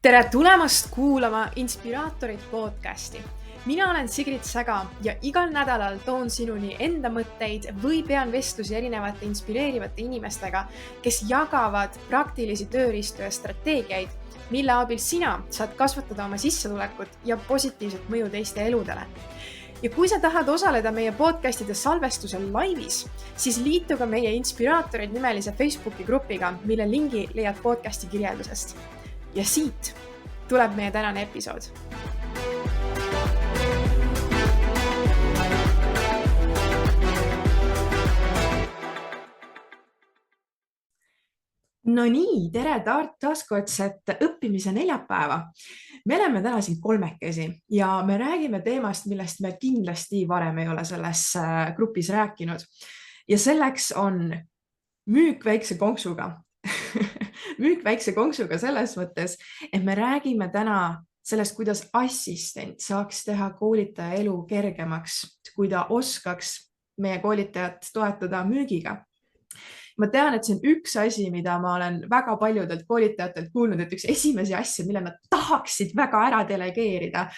Tere tulemast kuulama Inspiraatorid podcasti. Mina olen Sigrid Säga ja igal nädalal toon sinuni enda mõtteid või pean vestlusi erinevate inspireerivate inimestega, kes jagavad praktilisi tööriistu ja strateegiaid, mille abil sina saad kasvatada oma sissetulekut ja positiivset mõju teiste eludele. Ja kui sa tahad osaleda meie podcastide salvestusel laivis, siis liitu ka meie Inspiraatorid nimelise Facebooki grupiga, mille lingi leiad podcasti kirjeldusest. Ja siit tuleb meie tänane episood. No nii, tere taaskordset õppimise neljapäeva. Me oleme täna siin kolmekesi ja me räägime teemast, millest me kindlasti varem ei ole selles grupis rääkinud. Ja selleks on müük väikse konksuga. Müük väikse konksuga selles mõttes, et me räägime täna sellest, kuidas assistent saaks teha koolitaja elu kergemaks, kui ta oskaks meie koolitajat toetada müügiga. Ma tean, et see on üks asi, mida ma olen väga paljudelt koolitajatelt kuulnud, et üks esimesi asju, mille nad tahaksid väga ära delegeerida,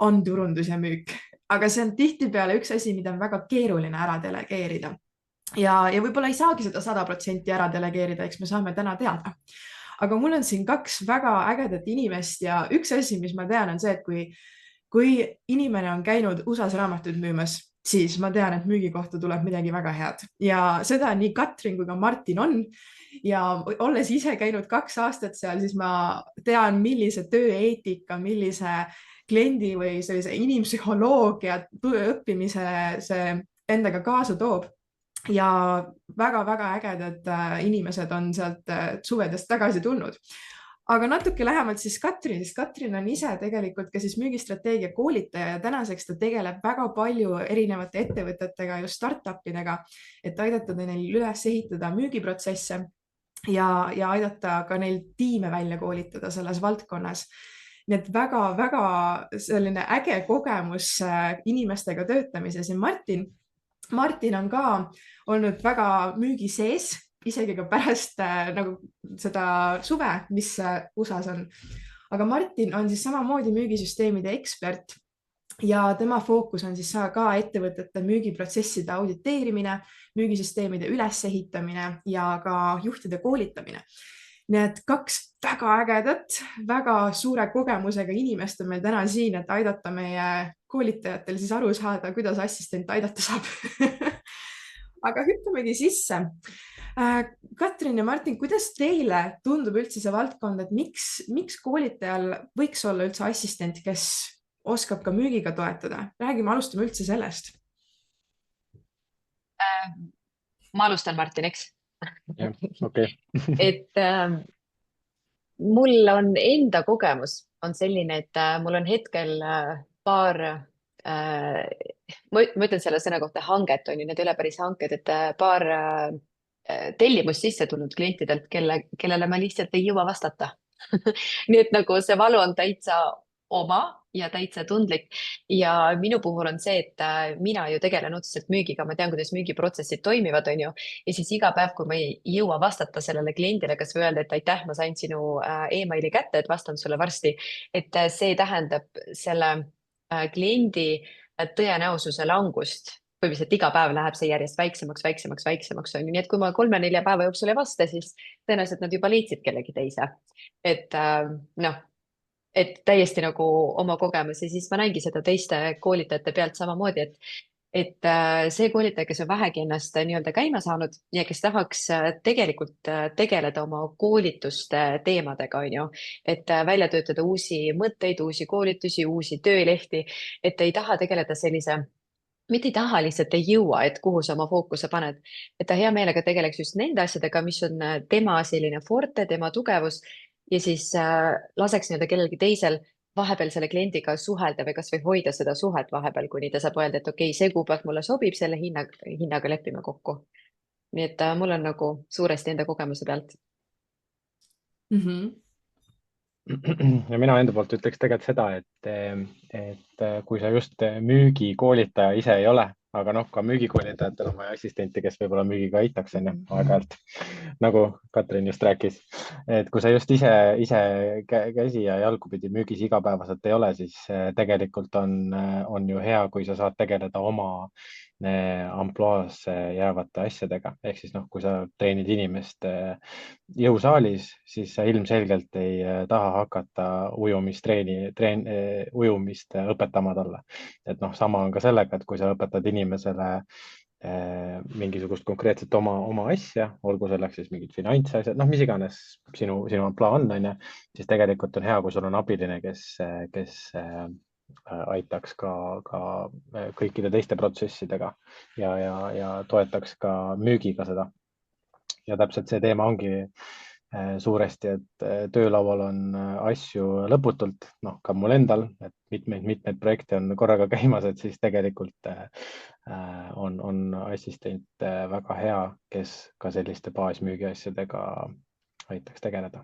on turundus ja müük. Aga see on tihtipeale üks asi, mida on väga keeruline ära delegeerida. Ja võib-olla ei saagi seda 100% ära delegeerida, eks me saame täna teada. Aga mul on siin kaks väga ägedat inimest ja üks asi, mis ma tean, on see, et kui inimene on käinud USA-s raamatuid müümas, siis ma tean, et müügi kohta tuleb midagi väga head. Ja seda nii Katrin kui ka Martin on. Ja olles ise käinud 2 aastat seal, siis ma tean, millise tööeetika, millise kliendi või sellise inimpsühholoogia õppimise see endaga kaasa toob. Ja väga-väga ägedad inimesed on sealt suvedest tagasi tulnud. Aga natuke lähemalt siis Katrin, sest Katrin on ise tegelikult ka siis müügistrateegia koolitaja ja tänaseks ta tegeleb väga palju erinevate ettevõtetega, just startupidega, et aidata neil üles ehitada müügiprotsesse ja aidata ka neil tiime välja koolitada selles valdkonnas. Nii et väga-väga selline äge kogemus inimestega töötamises ja Martin on ka olnud väga müügi sees, isegi ka pärast nagu seda suve, mis USA-s on. Aga Martin on siis samamoodi müügisüsteemide ekspert ja tema fookus on siis ka ettevõtete müügiprotsesside auditeerimine, müügisüsteemide ülesehitamine ja ka juhtide koolitamine. Nii et 2 väga ägedat, väga suure kogemusega inimest on meil täna siin, et aidata meie koolitajatel siis aru saada, kuidas assistent aidata saab. Aga hüppamegi sisse. Katrin ja Martin, kuidas teile tundub üldse see valdkond, et miks koolitajal võiks olla üldse assistent, kes oskab ka müügiga toetada? Alustame üldse sellest. Ma alustan, Martin, eks? Jah, okei. Et mul on enda kogemus on selline, et mul on hetkel paar, ma ütlen selle sõna kohta hanget, on ju, need ei ole päris hanked, et paar tellimust sisse tulnud klientidelt, kellele ma lihtsalt ei jõua vastata. Nii et nagu see valu on täitsa oma ja täitsa tundlik ja minu puhul on see, et mina ju tegelen otseselt müügiga, ma tean, kuidas müügiprotsessid toimivad, on ju, ja siis iga päev, kui ma ei jõua vastata sellele kliendile, kas või öelda, et aitäh, ma sain sinu emaili kätte, et vastan sulle varsti, et see tähendab selle kliendi tõenäosuse langust, põhimõtteliselt iga päev läheb see järjest väiksemaks, on ju, nii et kui ma 3-4 päeva jooksul ei vasta, siis tõenäoliselt nad juba leidsid kellegi teise, et täiesti nagu oma kogemus ja siis ma näingi seda teiste koolitajate pealt samamoodi, et see koolitaja, kes on vähegi ennast nii-öelda käima saanud ja kes tahaks tegelikult tegeleda oma koolituste teemadega, on ju, et välja töötada uusi mõtteid, uusi koolitusi, uusi töölehti, et ei taha tegeleda mitte ei taha, lihtsalt ei jõua, et kuhu sa oma fookuse paned, et ta hea meelega tegeleks just nende asjadega, mis on tema selline forte, tema tugevus ja siis laseks nii-öelda kellelgi teisel vahepeal selle kliendiga suhelda või kas või hoida seda suhet vahepeal, kuni ta saab öelda, et okei, see kuupäev mulle sobib, selle hinnaga lepime kokku. Nii et mul on nagu suuresti enda kogemuse pealt. Ja mina enda poolt ütleks tegelikult seda, et kui sa just müügikoolitaja ise ei ole, aga noh, ka müügikoolitajatel on vaja assistenti, kes võib-olla müügiga aitaks, on ju, aeg-ajalt. Nagu Katrin just rääkis, et kui sa just ise käsi ja jalgupidi müügis igapäevaselt ei ole, siis tegelikult on ju hea, kui sa saad tegeleda oma ampluaasse jäävate asjadega. Ehk siis noh, kui sa treenid inimest jõusaalis, siis sa ilmselgelt ei taha hakata ujumist õpetama talle. Et noh, sama on ka sellega, et kui sa õpetad inimesele mingisugust konkreetset oma asja, olgu selleks siis mingid finantsasjad, noh, mis iganes sinu plaan on ju, siis tegelikult on hea, kui sul on abiline, kes aitaks ka kõikide teiste protsessidega ja toetaks ka müügiga seda. Ja täpselt see teema ongi suuresti, et töölaual on asju lõputult, noh, ka mul endal, et mitmeid projekte on korraga käimas, et siis tegelikult on assistent väga hea, kes ka selliste baasmüügi asjadega aitaks tegeleda.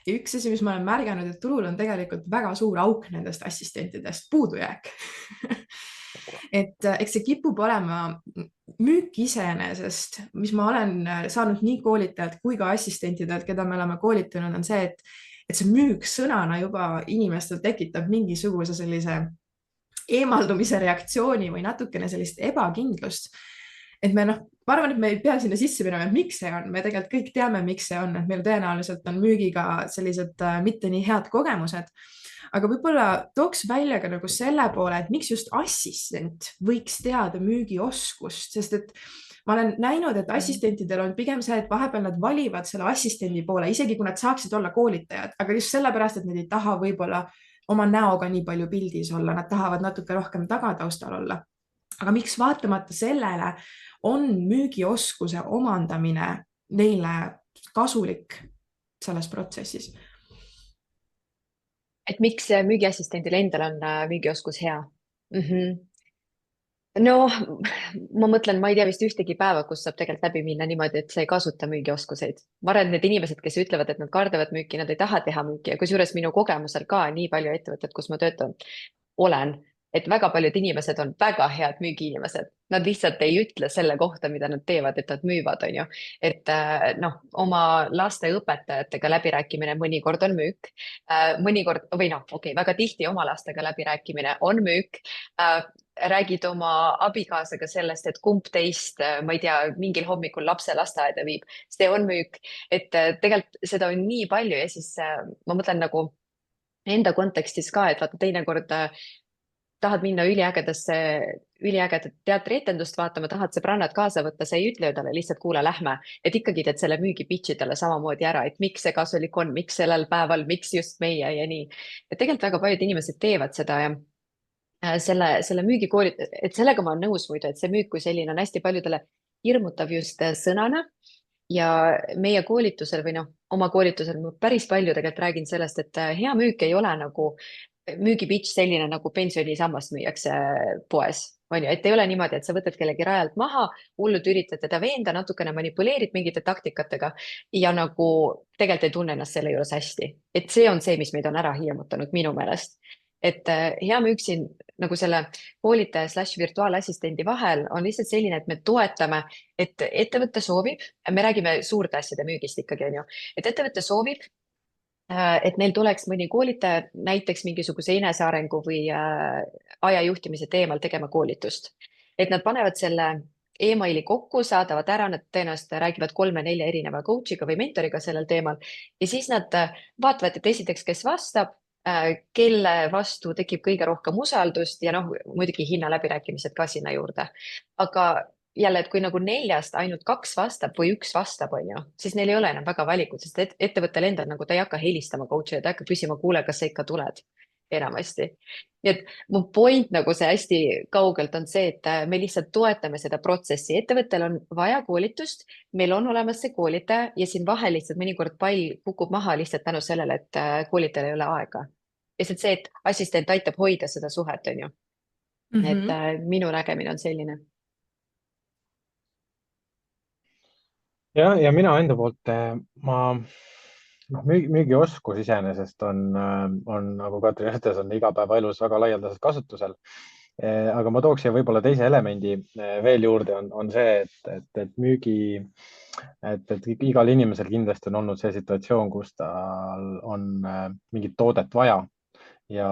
Ja üks asi, mis ma olen märganud, et turul on tegelikult väga suur auk nendest assistentidest, puudujääk. Et eks see kipub olema müük iseenesest, mis ma olen saanud nii koolitajalt kui ka assistentidelt, keda me oleme koolitanud, on see, et see müük sõnana juba inimestel tekitab mingisuguse sellise eemaldumise reaktsiooni või natukene sellist ebakindlust. Et me ma arvan, et me ei pea sinna sisse minema, et miks see on. Me tegelikult kõik teame, miks see on, et meil tõenäoliselt on müügiga sellised mitte nii head kogemused. Aga võib-olla tooks välja ka nagu selle poole, et miks just assistent võiks teada müügioskust, sest et ma olen näinud, et assistentidel on pigem see, et vahepeal nad valivad selle assistendi poole, isegi kui nad saaksid olla koolitajad, aga just sellepärast, et nad ei taha võib-olla oma näoga nii palju pildis olla, nad tahavad natuke rohkem tagataustal olla. Aga miks vaatamata sellele on müügioskuse omandamine neile kasulik selles protsessis? Et miks müügiassistendil endal on müügioskus hea? No ma mõtlen, ma ei tea vist ühtegi päeva, kus saab tegelikult läbi minna niimoodi, et sa ei kasuta müügioskuseid. Ma arvan, et need inimesed, kes ütlevad, et nad kardavad müüki, nad ei taha teha müüki ja kusjuures minu kogemusel ka nii palju ettevõtted, kus ma töötan, olen, et väga paljud inimesed on väga head müügiinimesed. Nad lihtsalt ei ütle selle kohta, mida nad teevad, et nad müüvad, on ju. Et noh, oma laste õpetajatega läbirääkimine mõnikord on müük. Mõnikord, või noh, okei, väga tihti oma lastega läbirääkimine on müük. Räägid oma abikaasaga sellest, et kumb teist, ma ei tea, mingil hommikul lapse lasteaeda viib. See on müük. Et tegelikult seda on nii palju ja siis ma mõtlen nagu enda kontekstis ka, et vaata teinekord tahad minna üliägedat teatrietendust vaatama, tahad sõbrannad kaasa võtta, sa ei ütle ju talle lihtsalt kuule, lähme, et ikkagi teed selle müügi pitch'i talle samamoodi ära, et miks see kasulik on, miks sellel päeval, miks just meie ja nii. Et tegelikult väga paljud inimesed teevad seda ja selle müügikooli, et sellega ma olen nõus muidu, et see müük kui selline on hästi paljudele hirmutav just sõnana ja meie koolitusel või noh, oma koolitusel ma päris palju tegelikult räägin sellest, et hea müük ei ole nagu müügipitch selline nagu pensionisammast müüakse poes, on ju, et ei ole niimoodi, et sa võtad kellegi rajalt maha, hullult üritad teda veenda, natukene manipuleerid mingite taktikatega ja nagu tegelikult ei tunne ennast selle juures hästi. Et see on see, mis meid on ära hirmutanud minu meelest. Et hea müük siin nagu selle koolitaja / virtuaalassistendi vahel on lihtsalt selline, et me toetame, et ettevõte soovib, me räägime suurte asjade müügist ikkagi, on ju, et ettevõte soovib, et neil tuleks mõni koolitaja näiteks mingisuguse enesearengu või aja juhtimise teemal tegema koolitust. Et nad panevad selle emaili kokku, saadavad ära, nad tõenäoliselt räägivad 3-4 erineva coach'iga või mentoriga sellel teemal ja siis nad vaatavad, et esiteks, kes vastab, kelle vastu tekib kõige rohkem usaldust ja noh, muidugi hinnaläbirääkimised ka sinna juurde. Aga jälle, et kui nagu 4-st ainult 2 vastab või 1 vastab, on ju, siis neil ei ole enam väga valikut, sest ettevõttel endal nagu ta ei hakka helistama coach'ile, ta ei hakka küsima, kuule, kas sa ikka tuled enamasti. Nii et mu point nagu see hästi kaugelt on see, et me lihtsalt toetame seda protsessi. Ettevõttel on vaja koolitust, meil on olemas see koolitaja ja siin vahel lihtsalt mõnikord pall kukub maha lihtsalt tänu sellele, et koolitajal ei ole aega. Lihtsalt see, et assistent aitab hoida seda suhet, on ju. Et minu nägemine on selline. Ja mina enda poolt, müügioskus iseenesest on nagu Katrin ütles, on igapäevaelus väga laialdaselt kasutusel. Aga ma tooks siia võib-olla teise elemendi veel juurde, on see, et müügi, et igal inimesel kindlasti on olnud see situatsioon, kus tal on mingit toodet vaja ja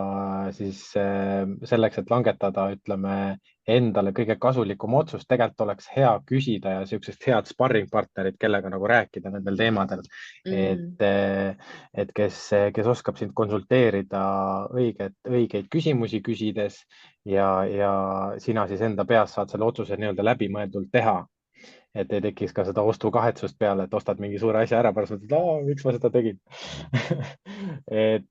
siis selleks, et langetada, ütleme, endale kõige kasulikum otsus, tegelikult oleks hea küsida ja niisugusest head sparringpartnerit, kellega nagu rääkida nendel teemadel, et kes oskab sind konsulteerida õigeid küsimusi küsides ja sina siis enda peas saad selle otsuse nii-öelda läbimõeldult teha. Et ei tekiks ka seda ostukahetsust peale, et ostad mingi suure asja ära, pärast mõtled, miks ma seda tegin.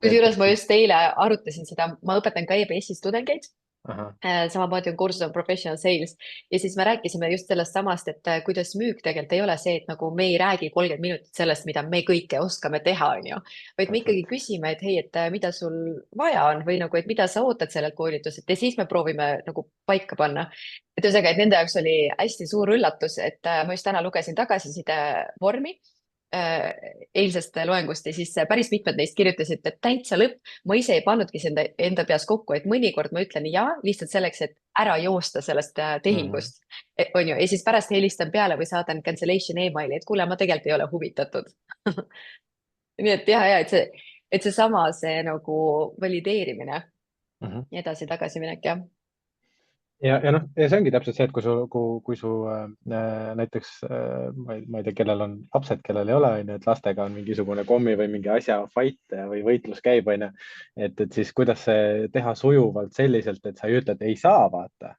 Kusjuures ma just eile arutasin seda, ma õpetan ka EBS-is tudengeid. Aha. Samamoodi on kursus on professional sales ja siis me rääkisime just sellest samast, et kuidas müük tegelikult ei ole see, et nagu me ei räägi 30 minutit sellest, mida me kõike oskame teha, on ju, vaid me ikkagi küsime, et hei, et mida sul vaja on või nagu, et mida sa ootad sellelt koolituselt ja siis me proovime nagu paika panna. Et ühesõnaga, et nende jaoks oli hästi suur üllatus, et ma just täna lugesin tagasiside vormi eilsest loengust ja siis päris mitmed neist kirjutasid, et täitsa lõpp, ma ise ei pannudki enda peas kokku, et mõnikord ma ütlen ja lihtsalt selleks, et ära joosta sellest tehingust, on ju, ja siis pärast helistan peale või saadan cancellation emaili, et kuule, ma tegelikult ei ole huvitatud. Nii et jah, et seesama see nagu valideerimine ja edasi-tagasi minek, jah. Ja see ongi täpselt see, et kui su näiteks, ma ei tea, kellel on lapsed, kellel ei ole, et lastega on mingisugune kommi või mingi asja fight või võitlus käib, et siis kuidas see teha sujuvalt selliselt, et sa ei ütle, et ei saa vaata.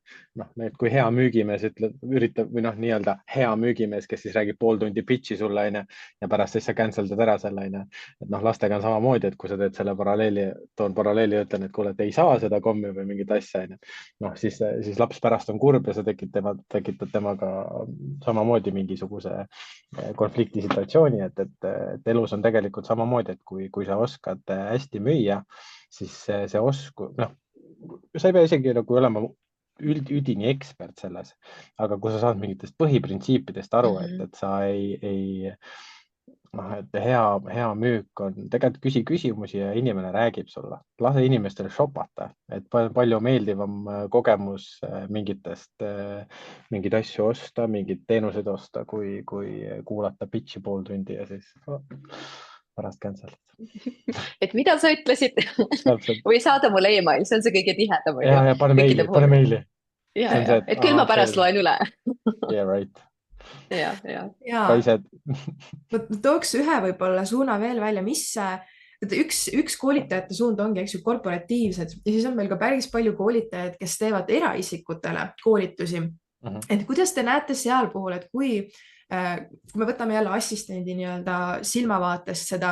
Kui hea müügimees üritab või nii-öelda hea müügimees, kes siis räägib pool tundi pitch'i sulle, ja pärast siis sa canceldad ära selle, et lastega on samamoodi, et kui sa teed selle toon paralleeli ja ütlen, et kuule, et ei saa seda kommi või mingit asja, siis laps pärast on kurb ja sa tekitad temaga samamoodi mingisuguse konflikti situatsiooni, et elus on tegelikult samamoodi, et kui sa oskad hästi müüa, siis see oskus, sa ei pea isegi nagu olema üdini ekspert selles, aga kui sa saad mingitest põhiprintsiipidest aru, et sa et hea müük on, tegelikult küsi küsimusi ja inimene räägib sulle, lase inimestele shopata, et palju meeldivam kogemus mingeid asju osta, mingeid teenuseid osta, kui kuulata pitch'i pool tundi ja siis pärast cancel. Et mida sa ütlesid või saada mulle email, see on see kõige tihedam. Ja pane meili. Et küll ma pärast loen üle. Yeah, right. Ma tooks ühe võib-olla suuna veel välja, üks koolitajate suund ongi, eks ju, korporatiivsed ja siis on meil ka päris palju koolitajaid, kes teevad eraisikutele koolitusi. Et kuidas te näete seal puhul, et kui me võtame jälle assistendi nii-öelda silmavaatest seda,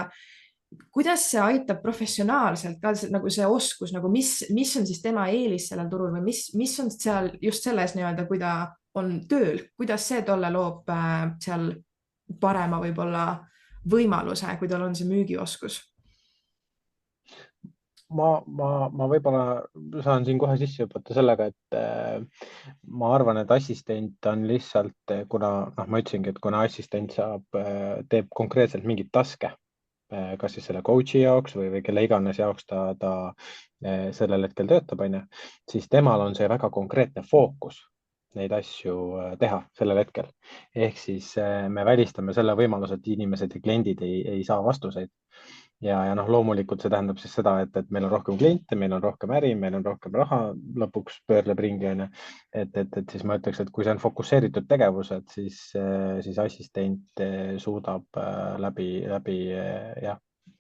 kuidas see aitab professionaalselt ka nagu see oskus, nagu mis on siis tema eelis sellel turul või mis on seal just selles nii-öelda, kui ta on tööl, kuidas see tolle loob seal parema võib-olla võimaluse, kui tal on see müügioskus? Ma võib-olla saan siin kohe sisse hüpata sellega, et ma arvan, et assistent on lihtsalt, kuna ma ütlesingi, et kuna assistent teeb konkreetselt mingit taske, kas siis selle coach'i jaoks või kelle iganes jaoks ta sellel hetkel töötab, siis temal on see väga konkreetne fookus neid asju teha sellel hetkel. Ehk siis me välistame selle võimaluse, et inimesed ja kliendid ei saa vastuseid. Ja loomulikult see tähendab siis seda, et meil on rohkem kliente, meil on rohkem äri, meil on rohkem raha, lõpuks pöörleb ringi. Et siis ma ütleks, et kui see on fokusseeritud tegevused, siis assistent suudab läbi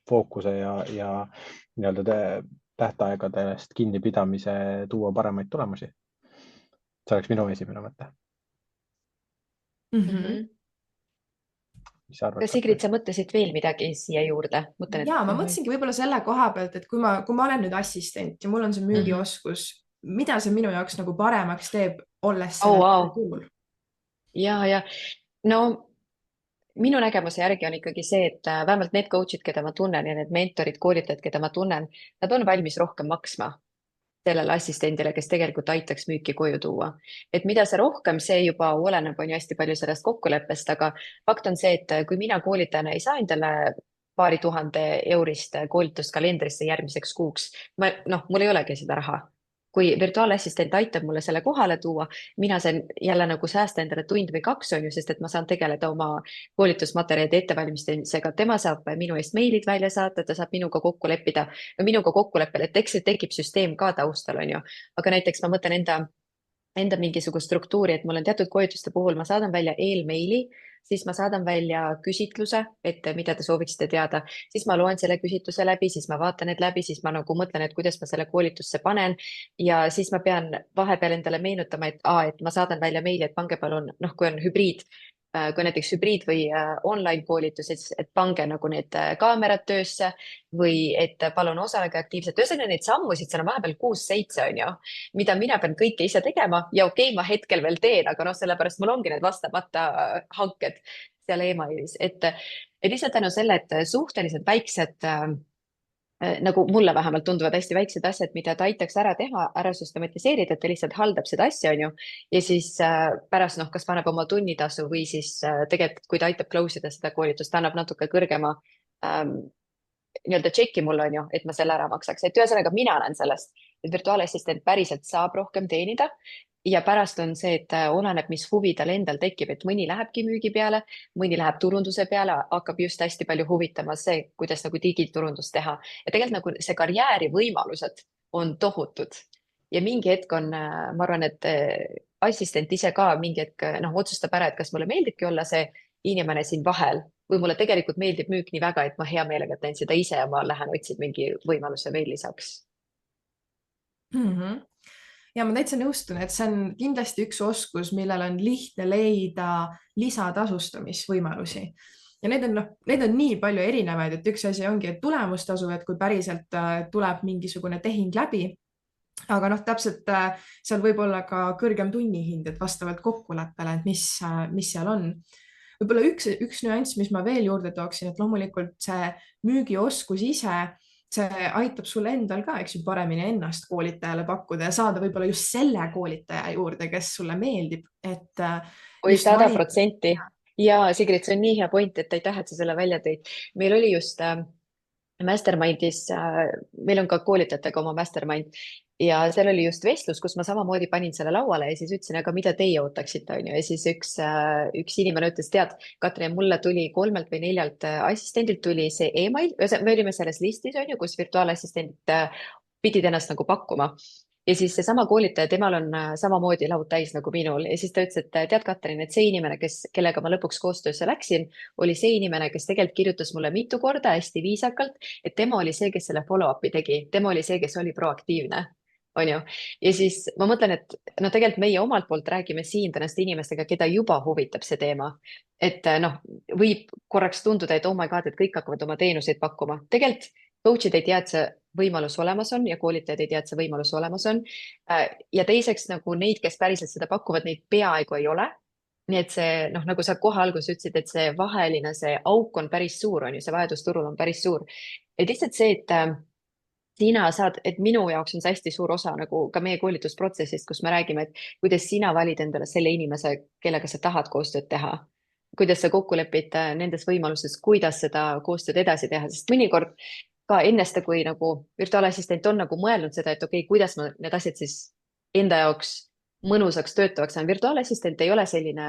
fookuse ja nii-öelda tähtaegadest kinnipidamise tuua paremaid tulemusi. See oleks minu esimene mõte. Kas Sigrid, sa mõtlesid veel midagi siia juurde? Ma mõtlesingi võib-olla selle koha pealt, et kui ma olen nüüd assistent ja mul on see müügioskus, mida see minu jaoks nagu paremaks teeb, olles sellel puhul? Ja minu nägemuse järgi on ikkagi see, et vähemalt need coach'id, keda ma tunnen ja need mentorid, koolitajad, keda ma tunnen, nad on valmis rohkem maksma sellele assistendile, kes tegelikult aitaks müüki koju tuua. Et mida see rohkem, see juba oleneb, on ju hästi palju sellest kokkuleppest, aga fakt on see, et kui mina koolitajana ei saa endale paari tuhande eurist koolitust kalendrisse järgmiseks kuuks, mul ei olegi seda raha. kui virtuaalassistent aitab mulle selle kohale tuua, mina saan jälle nagu säästa endale tund või 2 on ju, sest et ma saan tegeleda oma koolitusmaterjalide ettevalmistamisega, tema saab minu eest meilid välja saata, ta saab minuga kokku leppida, minuga kokkuleppel, et eks see tekib süsteem ka taustal on ju, aga näiteks ma mõtlen enda mingisugust struktuuri, et mul on teatud koolituste puhul, ma saadan välja eelmeili, siis ma saadan välja küsitluse, et mida te sooviksite teada, siis ma loen selle küsitluse läbi, siis ma vaatan need läbi, siis ma nagu mõtlen, et kuidas ma selle koolitusse panen ja siis ma pean vahepeal endale meenutama, et ma saadan välja meili, et pange palun, noh, kui on hübriid, kui näiteks hübriid või online koolitus, et pange nagu need kaamerad töösse või et palun osalege aktiivselt. Ühesõnaga neid sammusid, seal on vahepeal 6-7 on ju, mida mina pean kõike ise tegema ja okei, ma hetkel veel teen, aga noh, sellepärast mul ongi need vastamata hanked seal emailis, et lihtsalt tänu selle, et suhteliselt väiksed nagu mulle vähemalt tunduvad hästi väiksed asjad, mida ta aitaks ära teha, ära süstematiseerida, et ta lihtsalt haldab seda asja, on ju. Ja siis pärast, noh, kas paneb oma tunnitasu või siis tegelikult, kui ta aitab close ida seda koolitust, ta annab natuke kõrgema nii-öelda tšeki mulle, on ju, et ma selle ära maksaks. Et ühesõnaga mina näen sellest, et virtuaalassistent päriselt saab rohkem teenida. Ja pärast on see, et oleneb, mis huvi tal endal tekib, et mõni lähebki müügi peale, mõni läheb turunduse peale, hakkab just hästi palju huvitama see, kuidas nagu digiturundust teha. Ja tegelikult nagu see karjääri võimalused on tohutud. Ja mingi hetk on, ma arvan, et assistent ise ka mingi hetk otsustab ära, et kas mulle meeldibki olla see inimene siin vahel või mulle tegelikult meeldib müük nii väga, et ma hea meelega teen seda ise ja ma lähen otsin mingi võimaluse veel lisaks. Ja ma täitsa nõustun, et see on kindlasti üks oskus, millel on lihtne leida lisatasustamisvõimalusi. Ja need on nii palju erinevaid, et üks asi ongi, et tulemustasu, et kui päriselt tuleb mingisugune tehing läbi, aga noh, täpselt seal võib olla ka kõrgem tunnihind, et vastavalt kokkuleppele, et mis seal on. Võib-olla üks nüanss, mis ma veel juurde tooksin, et loomulikult see müügioskus ise, see aitab sul endal ka, eks ju, paremini ennast koolitajale pakkuda ja saada võib-olla just selle koolitaja juurde, kes sulle meeldib, et Oi, 100%. Ja Sigrid, see on nii hea point, et aitäh, et sa selle välja tõid. Meil oli just Mastermindis, meil on ka koolitajatega oma Mastermind ja seal oli just vestlus, kus ma samamoodi panin selle lauale ja siis ütlesin, aga mida teie ootaksite, on ju. Ja siis üks inimene ütles, tead, Katrin, mulle tuli 3 või 4 assistendilt tuli see email, me olime selles listis, on ju, kus virtuaalassistent pidid ennast nagu pakkuma. Ja siis seesama koolitaja, temal on samamoodi laud täis nagu minul ja siis ta ütles, et tead, Katrin, et see inimene, kellega ma lõpuks koostöösse läksin, oli see inimene, kes tegelikult kirjutas mulle mitu korda hästi viisakalt, et tema oli see, kes selle follow-up'i tegi, tema oli see, kes oli proaktiivne, on ju. Ja siis ma mõtlen, et no tegelikult meie omalt poolt räägime siin tänast inimestega, keda juba huvitab see teema. Et noh, võib korraks tunduda, et oh my god, et kõik hakkavad oma teenuseid pakkuma. Tegelikult coach'id ei tea, et see võimalus olemas on ja koolitajad ei tea, et see võimalus olemas on. Ja teiseks nagu neid, kes päriselt seda pakuvad, neid peaaegu ei ole. Nii et see, noh, nagu sa kohe alguses ütlesid, et see vaheline, see auk on päris suur, on ju, see vajadusturul on päris suur. Et lihtsalt see, et sina saad, et minu jaoks on see hästi suur osa nagu ka meie koolitusprotsessist, kus me räägime, et kuidas sina valid endale selle inimese, kellega sa tahad koostööd teha. Kuidas sa kokku lepid nendes võimaluses, kuidas seda koostööd edasi teha, sest mõnikord ka enneste, kui nagu virtuaalassistent on nagu mõelnud seda, et okei, kuidas ma need asjad siis enda jaoks mõnusaks töötavaks on. Virtuaalassistent ei ole selline,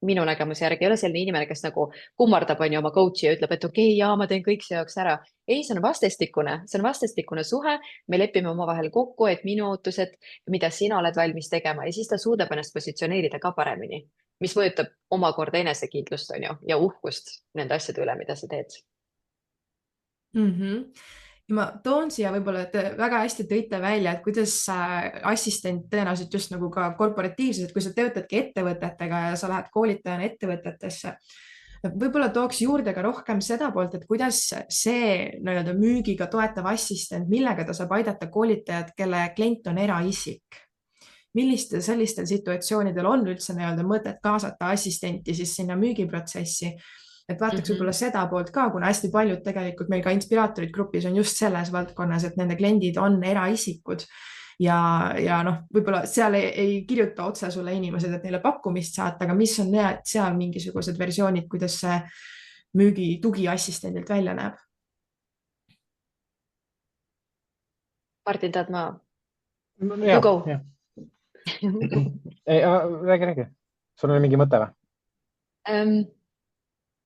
minu nägemuse järgi ei ole selline inimene, kes nagu kummardab on ju oma coach'i ja ütleb, et okei, jaa, ma teen kõik see jaoks ära. Ei, see on vastastikune suhe. Me lepime omavahel kokku, et minu ootused, mida sina oled valmis tegema ja siis ta suudab ennast positsioneerida ka paremini, mis mõjutab omakorda enesekindlust on ju ja uhkust nende asjade üle, mida sa teed. Ja ma toon siia võib-olla, et väga hästi tõite välja, et kuidas assistent tõenäoliselt just nagu ka korporatiivses, et kui sa töötadki ettevõtetega ja sa lähed koolitajana ettevõtetesse, võib-olla tooks juurde ka rohkem seda poolt, et kuidas see nii-öelda müügiga toetav assistent, millega ta saab aidata koolitajad, kelle klient on eraisik. Millistel sellistel situatsioonidel on üldse nii-öelda mõtet kaasata assistenti siis sinna müügiprotsessi? Et vaataks võib-olla seda poolt ka, kuna hästi paljud tegelikult meil ka inspiraatorid grupis on just selles valdkonnas, et nende kliendid on eraisikud ja noh, võib-olla seal ei kirjuta otse sulle inimesed, et neile pakkumist saata, aga mis on seal mingisugused versioonid, kuidas see müügi tugiassistendilt välja näeb? Martin, tahad ma? You go. jah. Räägi. Sul oli mingi mõte või?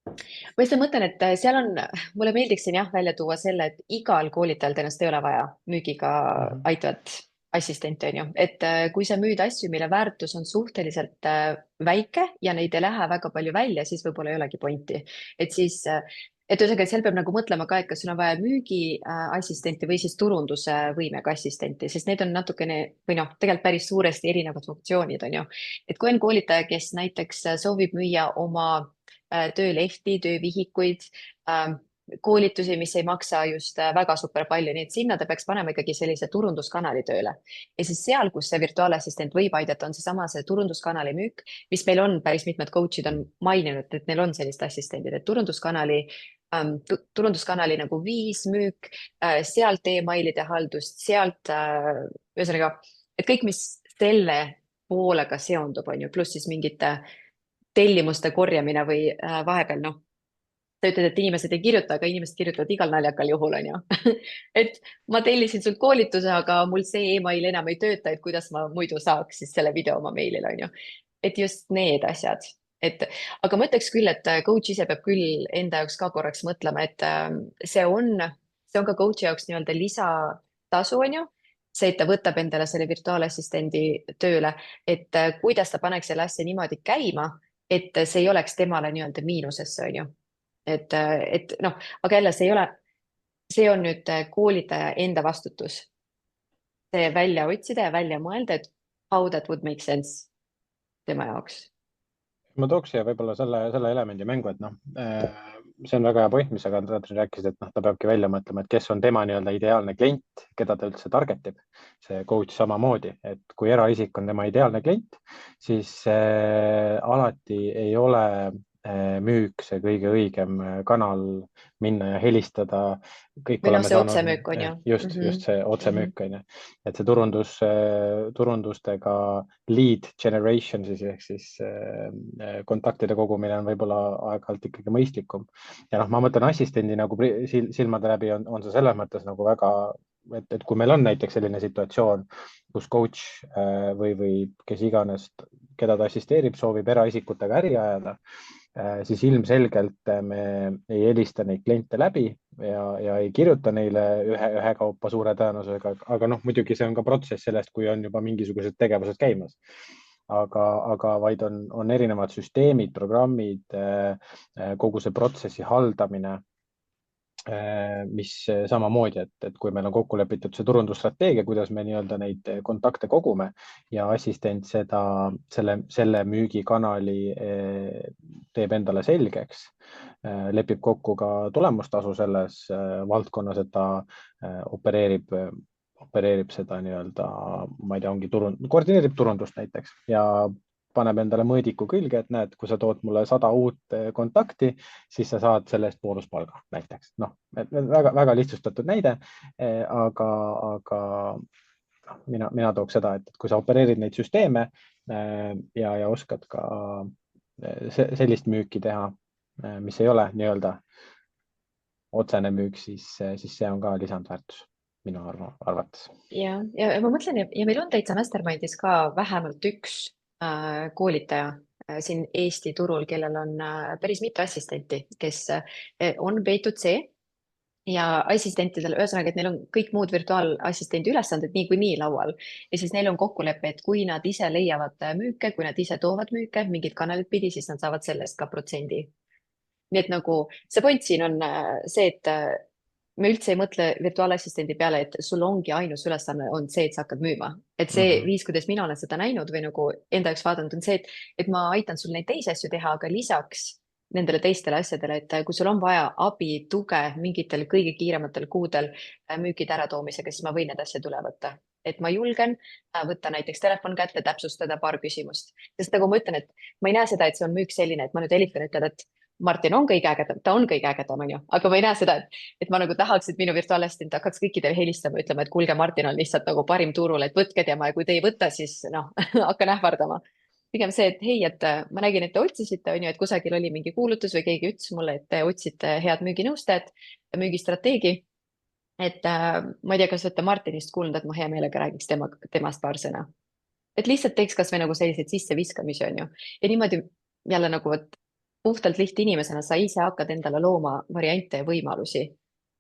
Ma just mõtlen, et seal on, mulle meeldiks siin jah välja tuua selle, et igal koolitajal tõenäoliselt ei ole vaja müügiga aitavat assistenti, on ju. Et kui sa müüd asju, mille väärtus on suhteliselt väike ja neid ei lähe väga palju välja, siis võib-olla ei olegi pointi. Et siis, et ühesõnaga, seal peab nagu mõtlema ka, et kas sul on vaja müügiassistenti või siis turunduse võimega assistenti, sest need on natukene või noh, tegelikult päris suuresti erinevad funktsioonid, on ju. Et kui on koolitaja, kes näiteks soovib müüa oma töölehti, töövihikuid, koolitusi, mis ei maksa just väga super palju, nii et sinna ta peaks panema ikkagi sellise turunduskanali tööle. Ja siis seal, kus see virtuaalassistent võib aidata, on seesama see turunduskanali müük, mis meil on, päris mitmed coach'id on maininud, et neil on sellist assistendid, et turunduskanali nagu müük, sealt emailide haldust, sealt ühesõnaga, et kõik, mis selle poolega seondub, on ju, pluss siis mingite tellimuste korjamine või vahepeal, noh, sa ütled, et inimesed ei kirjuta, aga inimesed kirjutavad igal naljakal juhul, on ju. Et ma tellisin sult koolituse, aga mul see email enam ei tööta, et kuidas ma muidu saaks siis selle video oma meilile, on ju. Et just need asjad. Aga ma ütleks küll, et coach ise peab küll enda jaoks ka korraks mõtlema, et see on ka coach'i jaoks nii-öelda lisatasu, on ju. See, et ta võtab endale selle virtuaalassistendi tööle, et kuidas ta paneks selle asja niimoodi käima, et see ei oleks temale nii-öelda miinusesse, on ju. Et noh, aga jälle see on nüüd koolitaja enda vastutus. See välja otsida ja välja mõelda, et how that would make sense tema jaoks. Ma tooks siia võib-olla selle elemendi mängu, et noh, see on väga hea point, mis sa Katrin rääkisid, et noh, ta peabki välja mõtlema, et kes on tema nii-öelda ideaalne klient, keda ta üldse targetib. See coach samamoodi, et kui eraisik on tema ideaalne klient, siis alati ei ole müük see kõige õigem kanal minna ja helistada. Või noh, see otsemüük on ju. Just see otsemüük on ju. Et see turundustega lead generation ehk siis kontaktide kogumine on võib-olla aeg-ajalt ikkagi mõistlikum. Ja noh, ma mõtlen assistendi nagu silmade läbi on see selles mõttes nagu väga, et kui meil on näiteks selline situatsioon, kus coach või kes iganes, keda ta assisteerib, soovib eraisikutega äri ajada, siis ilmselgelt me ei helista neid kliente läbi ja ei kirjuta neile ühe kaupa suure tõenäosusega, aga noh, muidugi see on ka protsess sellest, kui on juba mingisugused tegevused käimas. Aga vaid on erinevad süsteemid, programmid, kogu see protsessi haldamine, mis samamoodi, et kui meil on kokku lepitud see turundusstrateegia, kuidas me nii-öelda neid kontakte kogume ja assistent selle müügikanali teeb endale selgeks, lepib kokku ka tulemustasu selles valdkonnas, et ta opereerib seda nii-öelda, ma ei tea, koordineerib turundust näiteks ja paneb endale mõõdiku külge, et näed, kui sa tood mulle 100 uut kontakti, siis sa saad selle eest boonuspalga näiteks. Noh, väga lihtsustatud näide, aga mina tooks seda, et kui sa opereerid neid süsteeme ja oskad ka sellist müüki teha, mis ei ole nii-öelda otsene müük, siis see on ka lisandväärtus minu arvates. Ja ma mõtlen, ja meil on täitsa Mastermindis ka vähemalt üks koolitaja siin Eesti turul, kellel on päris mitu assistenti, kes on B2C ja assistentidel, ühesõnaga, et neil on kõik muud virtuaalassistendi ülesanded niikuinii laual ja siis neil on kokkulepe, et kui nad ise leiavad müüke, kui nad ise toovad müüke mingid kanalid pidi, siis nad saavad sellest ka protsendi. Nii et nagu see point siin on see, et me üldse ei mõtle virtuaalassistendi peale, et sul ongi ainus ülesanne on see, et sa hakkad müüma. Et see viis, kuidas mina olen seda näinud või nagu enda jaoks vaadanud, on see, et ma aitan sul neid teisi asju teha, aga lisaks nendele teistele asjadele, et kui sul on vaja abi, tuge mingitel kõige kiirematel kuudel müükide äratoomisega, siis ma võin need asjad üle võtta. Et ma julgen võtta näiteks telefon kätte, täpsustada paar küsimust. Sest nagu ma ütlen, et ma ei näe seda, et see on müük selline, et ma nüüd helistan, ütled, et Martin on kõige ägedam, ta on kõige ägedam, on ju, aga ma ei näe seda, et ma nagu tahaks, et minu virtuaalassistent hakkaks kõikidele helistama, ütlema, et kuulge, Martin on lihtsalt nagu parim turul, et võtke tema ja kui te ei võta, siis noh, hakkan ähvardama. Pigem see, et hei, et ma nägin, et te otsisite, on ju, et kusagil oli mingi kuulutus või keegi ütles mulle, et te otsite head müüginõustajat ja müügistrateegi. et ma ei tea, kas olete Martinist kuulnud, et ma hea meelega räägiks temast paar sõna. Et lihtsalt teeks kas või nagu selliseid sisseviskamisi, on ju. Ja niimoodi jälle nagu, et puhtalt liht inimesena sa ise hakkad endale looma variante ja võimalusi,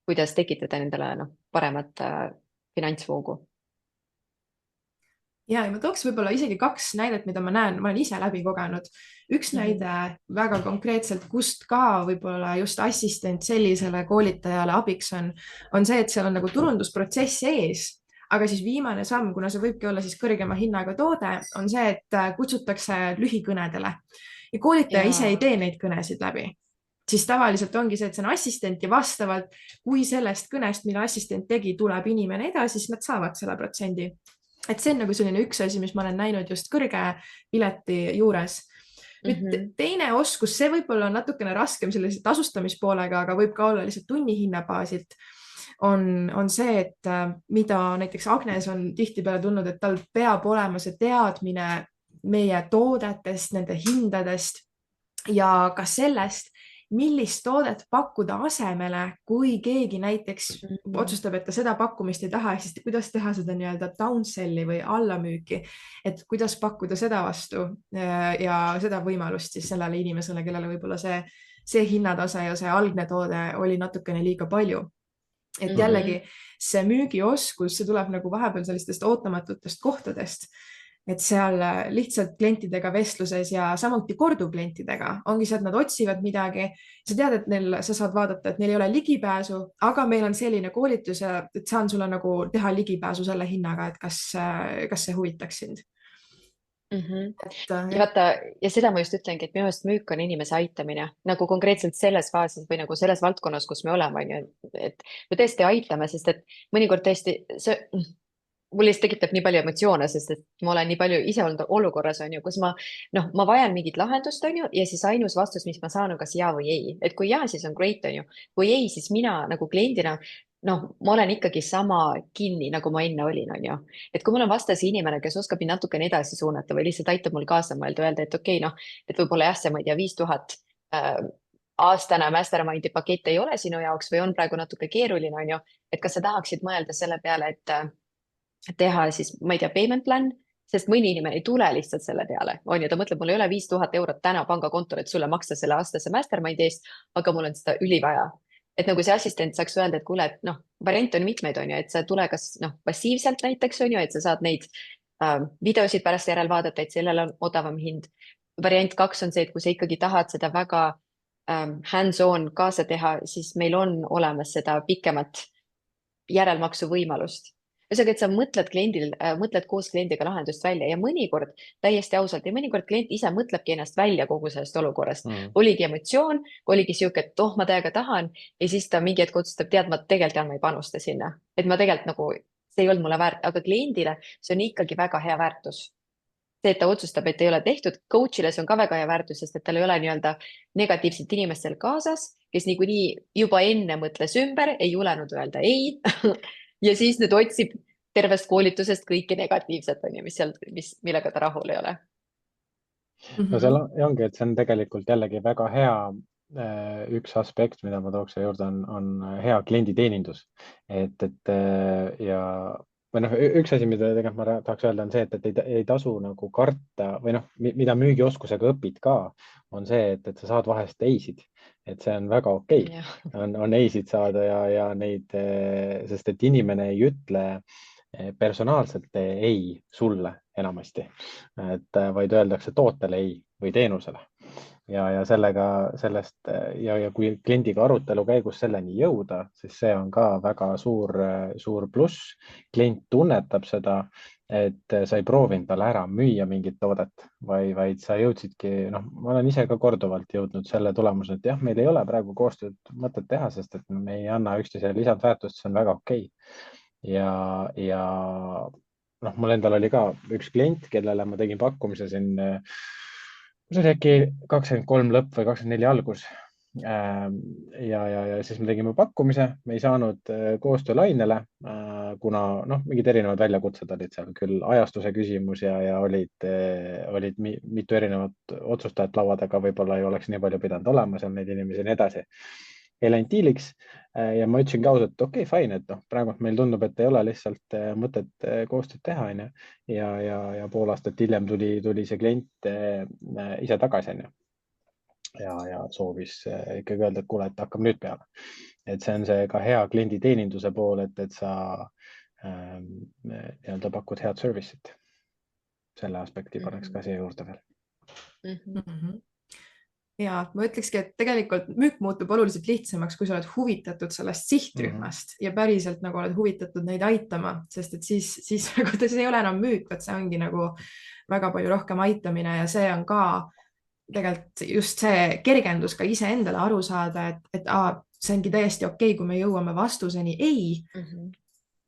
kuidas tekitada nendele paremat finantsvoogu. Ja ma tooks võib-olla isegi 2 näidet, mida ma näen, ma olen ise läbi kogenud. Üks näide väga konkreetselt, kust ka võib-olla just assistent sellisele koolitajale abiks on see, et seal on nagu turundusprotsess ees, aga siis viimane samm, kuna see võibki olla siis kõrgema hinnaga toode, on see, et kutsutakse lühikõnedele ja koolitaja ise ei tee neid kõnesid läbi. Siis tavaliselt ongi see, et see on assistent ja vastavalt, kui sellest kõnest, mille assistent tegi, tuleb inimene edasi, siis nad saavad selle protsendi. Et see on nagu selline üks asi, mis ma olen näinud just kõrge pileti juures. Nüüd teine oskus, see võib-olla on natukene raskem sellise tasustamispoolega, aga võib ka olla lihtsalt tunnihinna baasilt, on see, et mida näiteks Agnes on tihtipeale tulnud, et tal peab olema see teadmine meie toodetest, nende hindadest ja ka sellest, millist toodet pakkuda asemele, kui keegi näiteks otsustab, et ta seda pakkumist ei taha, ehk siis kuidas teha seda nii-öelda downsell'i või allamüüki, et kuidas pakkuda seda vastu ja seda võimalust siis sellele inimesele, kellele võib-olla see hinnatase ja see algne toode oli natukene liiga palju. Et jällegi see müügioskus, see tuleb nagu vahepeal sellistest ootamatutest kohtadest, et seal lihtsalt klientidega vestluses ja samuti korduvklientidega ongi see, et nad otsivad midagi. Sa tead, et sa saad vaadata, et neil ei ole ligipääsu, aga meil on selline koolitus, et saan sulle nagu teha ligipääsu selle hinnaga, et kas see huvitaks sind. Ja vaata, ja seda ma just ütlengi, et minu meelest müük on inimese aitamine nagu konkreetselt selles faasis või nagu selles valdkonnas, kus me oleme, on ju, et me tõesti aitame, sest et mõnikord tõesti mul lihtsalt tekitab nii palju emotsioone, sest et ma olen nii palju ise olnud olukorras, on ju, kus ma vajan mingit lahendust, on ju, ja siis ainus vastus, mis ma saan, on kas ja või ei. Et kui ja, siis on great, on ju. Kui ei, siis mina nagu kliendina, ma olen ikkagi sama kinni, nagu ma enne olin, on ju. Et kui mul on vastas inimene, kes oskab mind natukene edasi suunata või lihtsalt aitab mul kaasa mõelda, öelda, et okei, et võib-olla jah, see, ma ei tea, 5000 aastane mastermindi pakett ei ole sinu jaoks või on praegu natuke keeruline, on ju. Et kas sa tahaksid mõelda selle peale, et teha siis, ma ei tea, payment plan, sest mõni inimene ei tule lihtsalt selle peale, on ju, ta mõtleb, mul ei ole 5000 eurot täna pangakontol, et sulle maksta selle aastase mastermindi eest, aga mul on seda ülivaja. Et nagu see assistent saaks öelda, et kuule, et variante on mitmeid, on ju, et sa tule kas passiivselt näiteks, on ju, et sa saad neid videosid pärast järel vaadata, et sellel on odavam hind. Variant 2 on see, et kui sa ikkagi tahad seda väga hands-on kaasa teha, siis meil on olemas seda pikemat järelmaksu võimalust. Ühesõnaga, et sa mõtled koos kliendiga lahendust välja ja mõnikord täiesti ausalt ja mõnikord klient ise mõtlebki ennast välja kogu sellest olukorrast. Oligi emotsioon, oligi siuke, et ma täiega tahan ja siis ta mingi hetk otsustab, tead, ma tegelikult ma ei panusta sinna. Et ma tegelikult nagu, see ei olnud mulle väärt, aga kliendile see on ikkagi väga hea väärtus. See, et ta otsustab, et ei ole tehtud, coach'ile see on ka väga hea väärtus, sest et tal ei ole nii-öelda negatiivset inimest seal kaasas, kes niikuinii juba enne mõtles ümber, ei julenud öelda ei ja siis nüüd otsib tervest koolitusest kõiki negatiivset, on ju, millega ta rahul ei ole. No seal ongi, et see on tegelikult jällegi väga hea üks aspekt, mida ma tooks juurde, on hea klienditeenindus. Või üks asi, mida tegelikult ma tahaks öelda, on see, et ei tasu nagu karta või mida müügioskusega õpid ka, on see, et sa saad vahest eisid. Et see on väga okei. On eisid saada ja neid, sest et inimene ei ütle personaalselt ei sulle enamasti, vaid öeldakse tootele ei või teenusele. Ja kui kliendiga arutelu käigus selleni jõuda, siis see on ka väga suur pluss. Klient tunnetab seda, et sa ei proovinud talle ära müüa mingit toodet, vaid sa jõudsidki, ma olen ise ka korduvalt jõudnud selle tulemusena, et jah, meil ei ole praegu koostööd mõtet teha, sest et me ei anna üksteisele lisandväärtust, see on väga okei. Ja mul endal oli ka üks klient, kellele ma tegin pakkumise siin, see oli äkki 23 lõpp või 24 algus. Ja siis me tegime pakkumise, me ei saanud koostöölainele, kuna mingid erinevad väljakutsed olid seal, küll ajastuse küsimus ja olid mitu erinevat otsustajat laua taga, võib-olla ei oleks nii palju pidanud olema seal neid inimesi ja nii edasi. ei läinud diiliks ja ma ütlesingi ausalt, et okei, fine, et noh, praegu meil tundub, et ei ole lihtsalt mõtet koostööd teha, onju. Ja pool aastat hiljem tuli see klient ise tagasi, onju. Ja soovis ikkagi öelda, et kuule, et hakkab nüüd peale. Et see on see ka hea klienditeeninduse pool, et sa nii-öelda pakud head service'it. Selle aspekti paneks ka siia juurde veel. Ja ma ütlekski, et tegelikult müük muutub oluliselt lihtsamaks, kui sa oled huvitatud sellest sihtrühmast ja päriselt nagu oled huvitatud neid aitama, sest et siis nagu see ei ole enam müük, vaid see ongi nagu väga palju rohkem aitamine ja see on ka tegelikult just see kergendus ka iseendale aru saada, et see ongi täiesti okei, kui me jõuame vastuseni ei.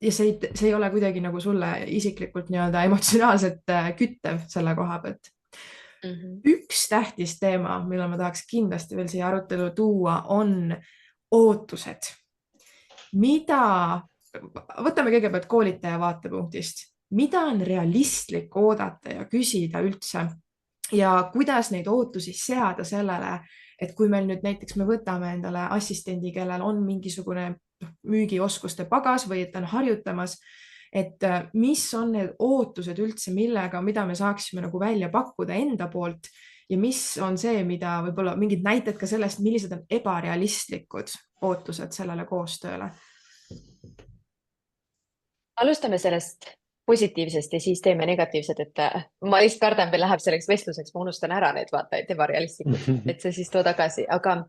Ja see ei ole kuidagi nagu sulle isiklikult nii-öelda emotsionaalselt küttev selle koha pealt. Üks tähtis teema, mille ma tahaks kindlasti veel siia arutelu tuua, on ootused. Võtame kõigepealt koolitaja vaatepunktist. Mida on realistlik oodata ja küsida üldse? Ja kuidas neid ootusi seada sellele, et kui meil nüüd näiteks me võtame endale assistendi, kellel on mingisugune müügioskuste pagas või et ta on harjutamas, et mis on need ootused üldse, mida me saaksime nagu välja pakkuda enda poolt ja mis on see, mida võib-olla mingid näited ka sellest, millised on ebarealistlikud ootused sellele koostööle. Alustame sellest positiivsest ja siis teeme negatiivsed, et ma lihtsalt kardan, veel läheb selleks vestluseks, ma unustan ära need vaatajaid ebarealistlikud, et see siis too tagasi, aga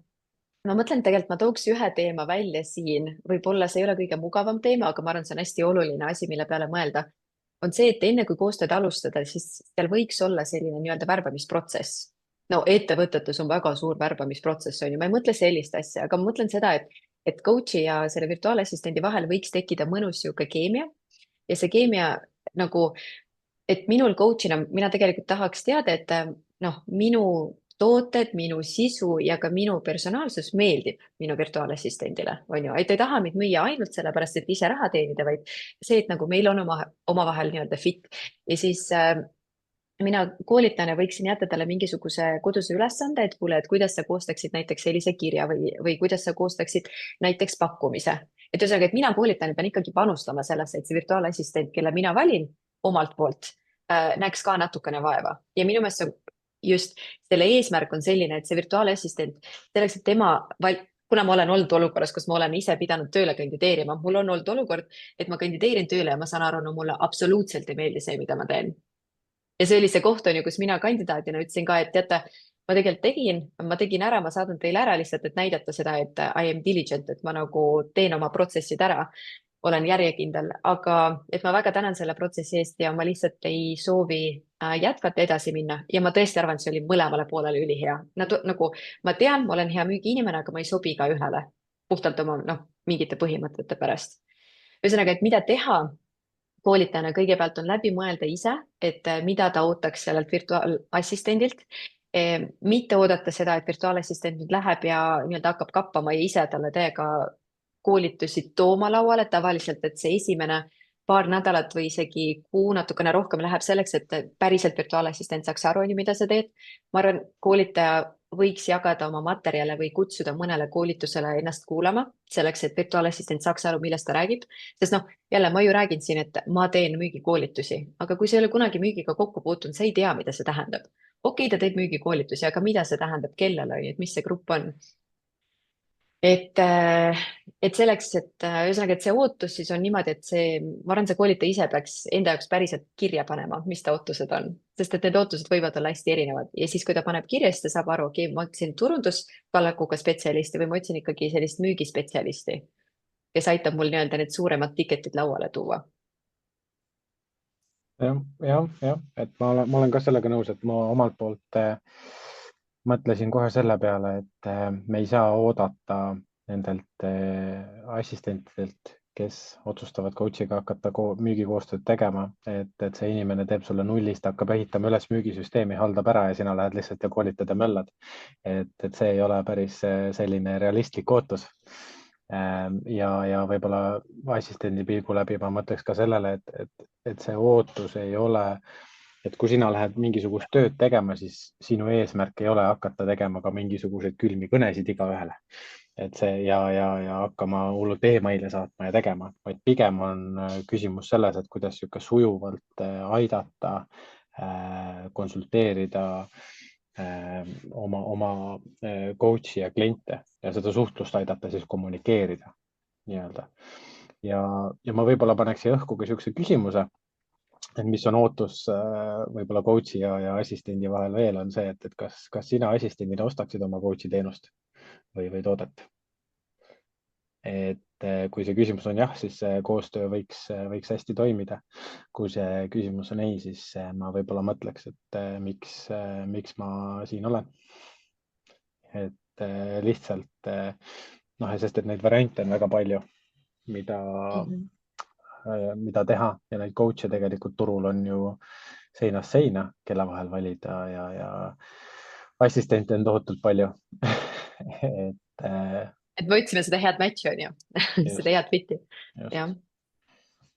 ma mõtlen tegelikult, ma tooks ühe teema välja siin, võib-olla see ei ole kõige mugavam teema, aga ma arvan, see on hästi oluline asi, mille peale mõelda. On see, et enne kui koostööd alustada, siis seal võiks olla selline nii-öelda värbamisprotsess. No ettevõtetes on väga suur värbamisprotsess, on ju, ma ei mõtle sellist asja, aga ma mõtlen seda, et coach'i ja selle virtuaalassistendi vahel võiks tekkida mõnus sihuke keemia ja see keemia nagu, et minul coach'ina, mina tegelikult tahaks teada, et minu tooted, minu sisu ja ka minu personaalsus meeldib minu virtuaalassistendile, on ju, et ei taha mind müüa ainult sellepärast, et ise raha teenida, vaid see, et nagu meil on omavahel nii-öelda fit ja siis mina koolitajana võiksin jätta talle mingisuguse koduse ülesande, et kuule, et kuidas sa koostaksid näiteks sellise kirja või kuidas sa koostaksid näiteks pakkumise. Et ühesõnaga, et mina koolitajana pean ikkagi panustama sellesse, et see virtuaalassistent, kelle mina valin omalt poolt, näeks ka natukene vaeva ja minu meelest just selle eesmärk on selline, et see virtuaalassistent, selleks, et kuna ma olen olnud olukorras, kus ma olen ise pidanud tööle kandideerima, mul on olnud olukord, et ma kandideerin tööle ja ma saan aru, no mulle absoluutselt ei meeldi see, mida ma teen. Ja see oli see koht, on ju, kus mina kandidaadina ütlesin ka, et teate, ma tegelikult tegin ära, ma saadan teile ära lihtsalt, et näidata seda, et I am diligent, et ma nagu teen oma protsessid ära. Olen järjekindel, aga et ma väga tänan selle protsessi eest ja ma lihtsalt ei soovi jätkata edasi minna ja ma tõesti arvan, et see oli mõlemale poolele ülihea. Nagu ma tean, ma olen hea müügiinimene, aga ma ei sobi ka ühele puhtalt oma mingite põhimõtete pärast. Ühesõnaga, et mida teha koolitajana, kõigepealt on läbi mõelda ise, et mida ta ootaks sellelt virtuaalassistendilt. Mitte oodata seda, et virtuaalassistent nüüd läheb ja nii-öelda hakkab kappama ja ise talle täiega koolitusi tooma lauale, tavaliselt, et see esimene paar nädalat või isegi kuu natukene rohkem läheb selleks, et päriselt virtuaalassistent saaks aru, mida sa teed. Ma arvan, koolitaja võiks jagada oma materjale või kutsuda mõnele koolitusele ennast kuulama, selleks, et virtuaalassistent saaks aru, millest ta räägib. Sest jälle ma ju räägin siin, et ma teen müügikoolitusi, aga kui sa ei ole kunagi müügiga kokku puutunud, sa ei tea, mida see tähendab. Okei, ta teeb müügikoolitusi, aga mida see tähendab, kellele, et mis see grupp on? Et selleks, et ühesõnaga, et see ootus siis on niimoodi, et ma arvan, see koolitaja ise peaks enda jaoks päriselt kirja panema, mis ta ootused on, sest et need ootused võivad olla hästi erinevad ja siis, kui ta paneb kirja, siis ta saab aru, okei, ma otsin turunduskallakuga spetsialisti või ma otsin ikkagi sellist müügispetsialisti, kes aitab mul nii-öelda need suuremad tiketid lauale tuua. jah, et ma olen ka sellega nõus, et ma omalt poolt mõtlesin kohe selle peale, et me ei saa oodata nendelt assistentidelt, kes otsustavad coach'iga hakata müügikoostööd tegema, et see inimene teeb sulle nullist, hakkab ehitama üles müügisüsteemi, haldab ära ja sina lähed lihtsalt ja koolitad ja möllad. Et see ei ole päris selline realistlik ootus. Ja võib-olla assistendi pilgu läbi ma mõtleks ka sellele, et see ootus ei ole, et kui sina lähed mingisugust tööd tegema, siis sinu eesmärk ei ole hakata tegema ka mingisuguseid külmi kõnesid igaühele. et see ja hakkama hullult emaile saatma ja tegema, vaid pigem on küsimus selles, et kuidas sihuke sujuvalt aidata, konsulteerida oma coach'i ja kliente ja seda suhtlust aidata siis kommunikeerida nii-öelda. Ja ma võib-olla paneks siia õhku ka niisuguse küsimuse, et mis on ootus võib-olla coach'i ja assistendi vahel veel on see, et kas sina assistendina ostaksid oma coach'i teenust või toodet. Et kui see küsimus on jah, siis see koostöö võiks hästi toimida. Kui see küsimus on ei, siis ma võib-olla mõtleks, et miks ma siin olen. Et lihtsalt sest et neid variante on väga palju, mida teha ja neid coach'e tegelikult turul on ju seinast seina, kelle vahel valida ja assistente on tohutult palju. Et me otsime seda head match'i on ju, seda head fiti. Jah.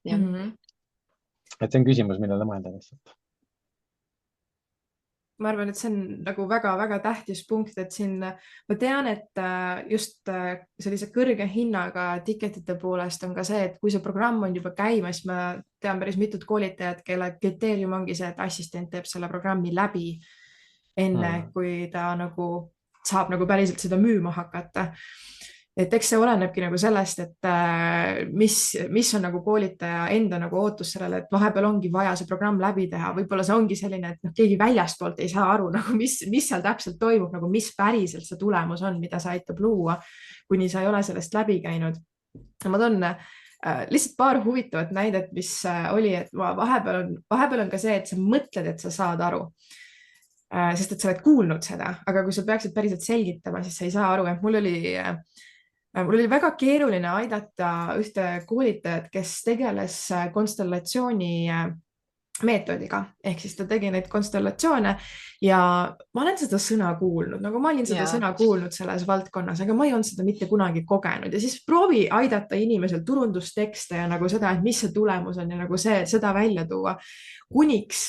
Et see on küsimus, millele mõelda lihtsalt. Ma arvan, et see on nagu väga-väga tähtis punkt, et siin ma tean, et just sellise kõrge hinnaga ticketite poolest on ka see, et kui see programm on juba käimas, ma tean päris mitut koolitajat, kelle kriteerium ongi see, et assistent teeb selle programmi läbi enne, kui ta nagu saab nagu päriselt seda müüma hakata. Et eks see olenebki nagu sellest, et mis on nagu koolitaja enda nagu ootus sellele, et vahepeal ongi vaja see programm läbi teha. Võib-olla see ongi selline, et keegi väljastpoolt ei saa aru, nagu mis seal täpselt toimub, nagu mis päriselt see tulemus on, mida see aitab luua, kuni sa ei ole sellest läbi käinud. Ma toon lihtsalt paar huvitavat näidet, mis oli, et vahepeal on ka see, et sa mõtled, et sa saad aru. Sest et sa oled kuulnud seda, aga kui sa peaksid päriselt selgitama, siis sa ei saa aru, et mul oli väga keeruline aidata ühte koolitajat, kes tegeles konstellatsiooni meetodiga, ehk siis ta tegi neid konstellatsioone ja ma olen seda sõna kuulnud, nagu ma olin seda sõna kuulnud selles valdkonnas, aga ma ei olnud seda mitte kunagi kogenud ja siis proovi aidata inimesel turundustekste ja nagu seda, et mis see tulemus on ja nagu seda välja tuua. Kuniks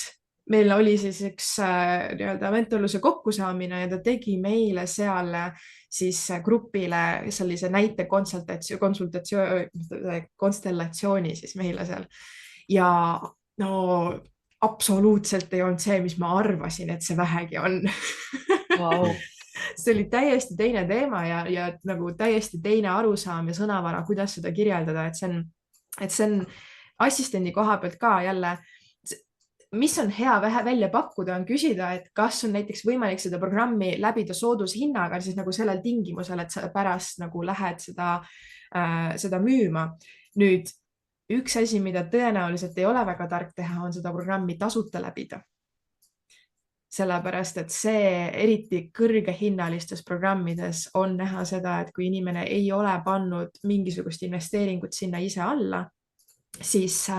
meil oli siis üks nii-öelda mentorluse kokkusaamine ja ta tegi meile seal siis grupile sellise näite konstellatsiooni siis meile seal. Ja no absoluutselt ei olnud see, mis ma arvasin, et see vähegi on. Wow. See oli täiesti teine teema ja nagu täiesti teine arusaam ja sõnavara, kuidas seda kirjeldada, et see on assistendi koha pealt ka jälle, mis on hea välja pakkuda, on küsida, et kas on näiteks võimalik seda programmi läbida soodushinnaga, siis nagu sellel tingimusel, et sa pärast nagu lähed seda müüma. Nüüd, üks asi, mida tõenäoliselt ei ole väga tark teha, on seda programmi tasuta läbida. Sellepärast, et see eriti kõrgehinnalistes programmides on näha seda, et kui inimene ei ole pannud mingisugust investeeringut sinna ise alla, siis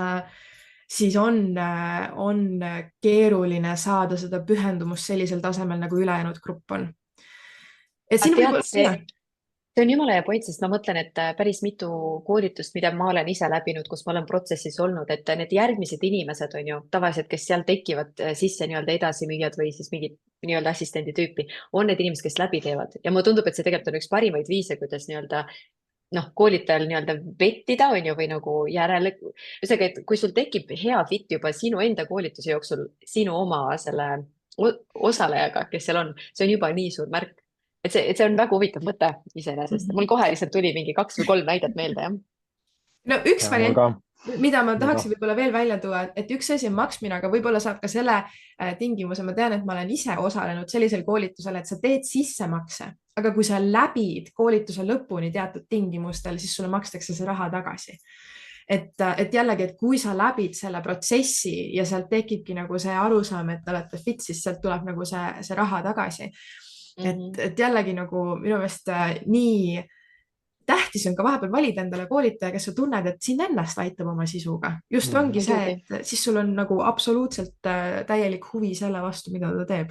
on keeruline saada seda pühendumust sellisel tasemel, nagu ülejäänud grupp on. See on jumala hea point, sest ma mõtlen, et päris mitu koolitust, mida ma olen ise läbinud, kus ma olen protsessis olnud, et need järgmised inimesed on ju tavaliselt, kes seal tekivad sisse nii-öelda edasimüüjad või siis mingid nii-öelda assistendi tüüpi, on need inimesed, kes läbi teevad. Ja mulle tundub, et see tegelikult on üks parimaid viise, kuidas nii-öelda koolitajal nii-öelda vettida on ju või nagu järele. Ühesõnaga, et kui sul tekib hea fit juba sinu enda koolituse jooksul, sinu oma selle osalejaga, kes seal on, see on juba nii suur märk. Et see on väga huvitav mõte iseenesest. Mul kohe lihtsalt tuli mingi 2 või 3 näidet meelde. No üks variant, mida ma tahaksin võib-olla veel välja tuua, et üks asi on maksmine, aga võib-olla saab ka selle tingimuse. Ma tean, et ma olen ise osalenud sellisel koolitusel, et sa teed sissemakse, aga kui sa läbid koolituse lõpuni teatud tingimustel, siis sulle makstakse see raha tagasi. Et jällegi, et kui sa läbid selle protsessi ja sealt tekibki nagu see arusaam, et olete fit, siis sealt tuleb nagu see raha tagasi. Et jällegi nagu minu meelest nii tähtis on ka vahepeal valida endale koolitaja, kes sa tunned, et sind ennast aitab oma sisuga. Just ongi see, et siis sul on nagu absoluutselt täielik huvi selle vastu, mida ta teeb.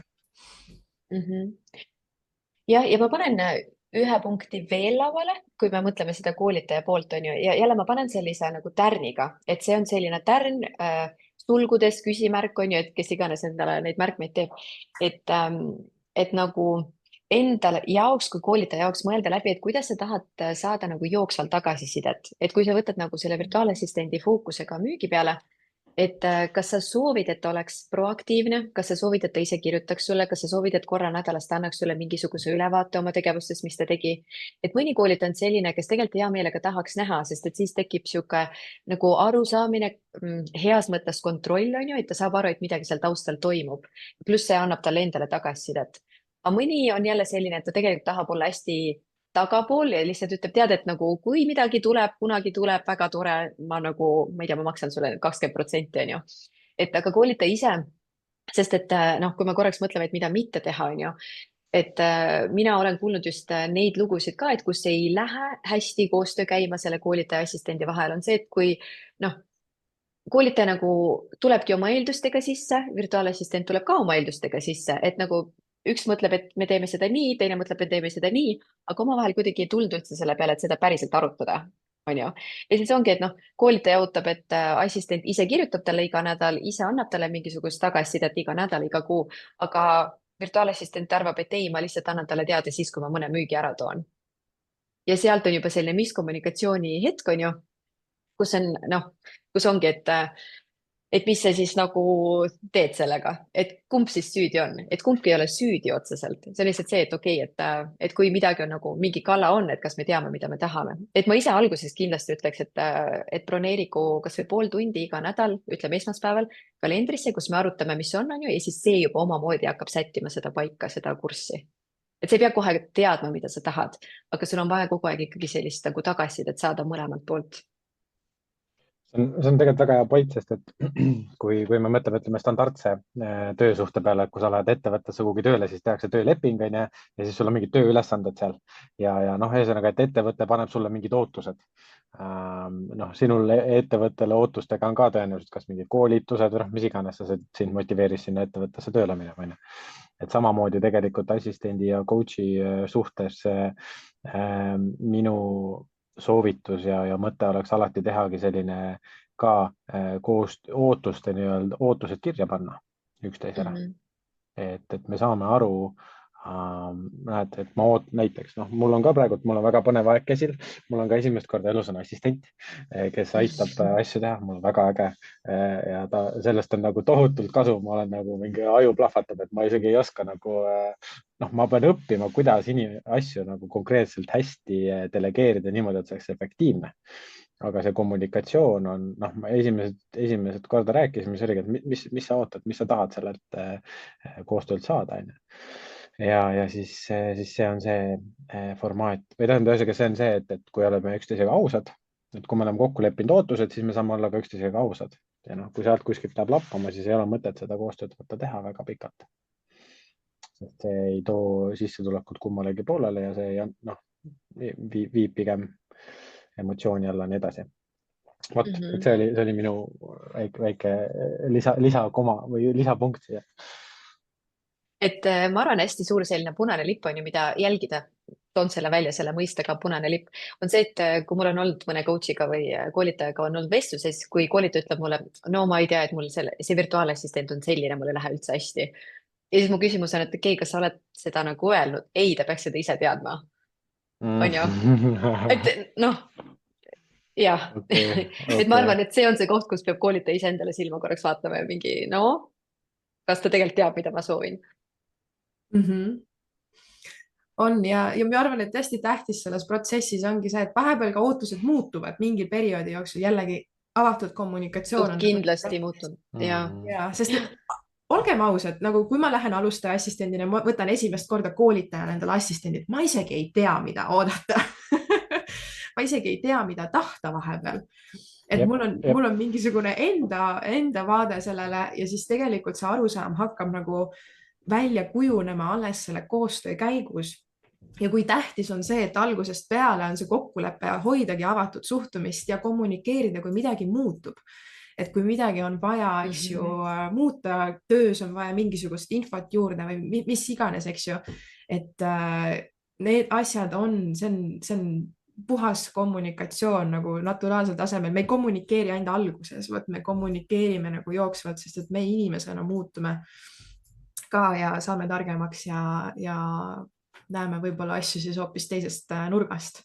Ja ma panen ühe punkti veel lauale, kui me mõtleme seda koolitaja poolt on ju, ja jälle ma panen sellise nagu tärniga, et see on selline tärn sulgudes küsimärk on ju, et kes iganes endale neid märkmeid teeb, et nagu, endale jaoks kui koolitaja jaoks mõelda läbi, et kuidas sa tahad saada nagu jooksvalt tagasisidet, et kui sa võtad nagu selle virtuaalassistendi fookusega müügi peale, et kas sa soovid, et ta oleks proaktiivne, kas sa soovid, et ta ise kirjutaks sulle, kas sa soovid, et korra nädalas ta annaks sulle mingisuguse ülevaate oma tegevustest, mis ta tegi. Et mõni koolitaja on selline, kes tegelikult hea meelega tahaks näha, sest et siis tekib sihuke nagu arusaamine, heas mõttes kontroll on ju, et ta saab aru, et midagi seal taustal toimub. Pluss see annab talle endale tagasisidet. Aga mõni on jälle selline, et ta tegelikult tahab olla hästi tagapool ja lihtsalt ütleb, tead, et nagu kui midagi tuleb, kunagi tuleb, väga tore, ma nagu, ma ei tea, ma maksan sulle 20% on ju. Et aga koolita ise, sest et noh, kui me korraks mõtleme, et mida mitte teha, on ju, et mina olen kuulnud just neid lugusid ka, et kus ei lähe hästi koostöö käima selle koolitaja assistendi vahel, on see, et kui noh, koolitaja nagu tulebki oma eeldustega sisse, virtuaalassistent tuleb ka oma eeldustega sisse, et nagu üks mõtleb, et me teeme seda nii, teine mõtleb, et teeme seda nii, aga omavahel kuidagi ei tulnud üldse selle peale, et seda päriselt arutada, on ju. Ja siis ongi, et noh, koolitaja ootab, et assistent ise kirjutab talle iga nädal, ise annab talle mingisugust tagasisidet iga nädal, iga kuu, aga virtuaalassistent arvab, et ei, ma lihtsalt annan talle teada siis, kui ma mõne müügi ära toon. Ja sealt on juba selline miskommunikatsiooni hetk, on ju, kus on noh, kus ongi, et mis sa siis nagu teed sellega, et kumb siis süüdi on, et kumbki ei ole süüdi otseselt. See on lihtsalt see, et okei, et kui midagi on nagu mingi kala on, et kas me teame, mida me tahame. Et ma ise alguses kindlasti ütleks, et broneerigu kas või pool tundi iga nädal, ütleme esmaspäeval kalendrisse, kus me arutame, mis on ju, ja siis see juba omamoodi hakkab sättima seda paika, seda kurssi. Et sa ei pea kohe teadma, mida sa tahad, aga sul on vaja kogu aeg ikkagi sellist nagu tagasisidet saada mõlemalt poolt. See on tegelikult väga hea point, sest et kui me mõtleme, ütleme standardse töösuhte peale, et kui sa lähed ettevõttesse kuhugi tööle, siis tehakse tööleping on ja siis sul on mingid tööülesanded seal ja noh, ühesõnaga, et ettevõte paneb sulle mingid ootused. Noh, sinul ettevõttele ootustega on ka tõenäoliselt kas mingid koolitused või mis iganes sa sind motiveeris sinna ettevõttesse tööle minema, on ju. Et samamoodi tegelikult assistendi ja coach'i suhtes minu soovitus ja mõte oleks alati tehagi selline ka koos ootuste nii-öelda ootused kirja panna üksteisele. Et me saame aru, näed, et ma näiteks, noh, mul on ka praegu, mul on väga põnev aeg käsil, mul on ka esimest korda elus on assistent, kes aitab asju teha, mul on väga äge ja sellest on nagu tohutult kasu, ma olen nagu mingi aju plahvatab, et ma isegi ei oska nagu, noh, ma pean õppima, kuidas asju nagu konkreetselt hästi delegeerida niimoodi, et see oleks efektiivne. Aga see kommunikatsioon on, noh, ma esimesed korda rääkisime, see oligi, et mis sa ootad, mis sa tahad sellelt koostöölt saada, on ju. Ja siis see on see formaat või tähendab, see on see, et kui oleme üksteisega ausad, et kui me oleme kokku leppinud ootused, siis me saame olla ka üksteisega ausad. Ja noh, kui sealt kuskilt läheb lappama, siis ei ole mõtet seda koostööd võtta teha väga pikalt. Sest see ei too sissetulekut kummalegi poolele ja see noh, viib pigem emotsiooni alla nii edasi. Vot, et see oli minu väike lisakoma või lisapunkt siia. Et ma arvan, hästi suur selline punane lipp on ju, mida jälgida, toon selle välja, selle mõistega punane lipp, on see, et kui mul on olnud mõne coach'iga või koolitajaga on olnud vestluses, kui koolitaja ütleb mulle, no ma ei tea, et mul see virtuaalassistent on selline, mul ei lähe üldse hästi. Ja siis mu küsimus on, et okei, kas sa oled seda nagu öelnud? Ei, ta peaks seda ise teadma. On ju? Et noh, jah. Okay. Et ma arvan, et see on see koht, kus peab koolitaja ise endale silma korraks vaatama ja mingi, no, kas ta tegelikult teab, mida ma soovin? On ja ma arvan, et hästi tähtis selles protsessis ongi see, et vahepeal ka ootused muutuvad mingi perioodi jooksul, jällegi avatud kommunikatsioon. Kindlasti muutub, ja, sest olgem ausad, nagu kui ma lähen alustaja assistendina, ma võtan esimest korda koolitajana endale assistendid, ma isegi ei tea, mida oodata ma isegi ei tea, mida tahta vahepeal. Et mul on mingisugune enda vaade sellele ja siis tegelikult see arusaam hakkab nagu välja kujunema alles selle koostöö käigus. Ja kui tähtis on see, et algusest peale on see kokkulepe hoidagi avatud suhtumist ja kommunikeerida, kui midagi muutub. Et kui midagi on vaja, eks ju, muuta, töös on vaja mingisugust infot juurde või mis iganes, eks ju. Et need asjad on, see on puhas kommunikatsioon nagu naturaalsel tasemel. Me ei kommunikeeri ainult alguses, me kommunikeerime nagu jooksvalt, sest et me inimesena muutume ka ja saame targemaks ja näeme võib-olla asju siis hoopis teisest nurgast.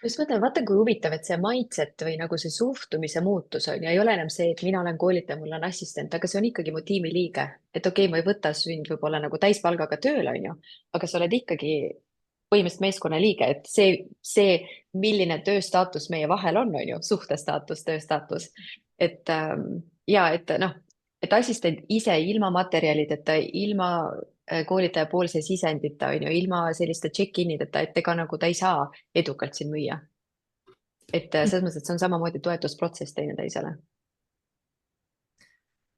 just mõtlen, vaata kui huvitav, et see mindset või nagu see suhtumise muutus on ja ei ole enam see, et mina olen koolitaja, mul on assistent, aga see on ikkagi mu tiimi liige. Et okei, ma ei võta sind võib-olla nagu täispalgaga tööle, on ju, aga sa oled ikkagi põhimõtteliselt meeskonna liige, et see, milline tööstaatus meie vahel on ju, suhtestaatus, tööstaatus. Et ja, et noh, et assistent ise ilma materjalideta, ilma koolitaja poolse sisendita, on ju, ilma selliste check-in'ideta, et ega nagu ta ei saa edukalt siin müüa. Et selles mõttes, et see on samamoodi toetusprotsess teineteisele.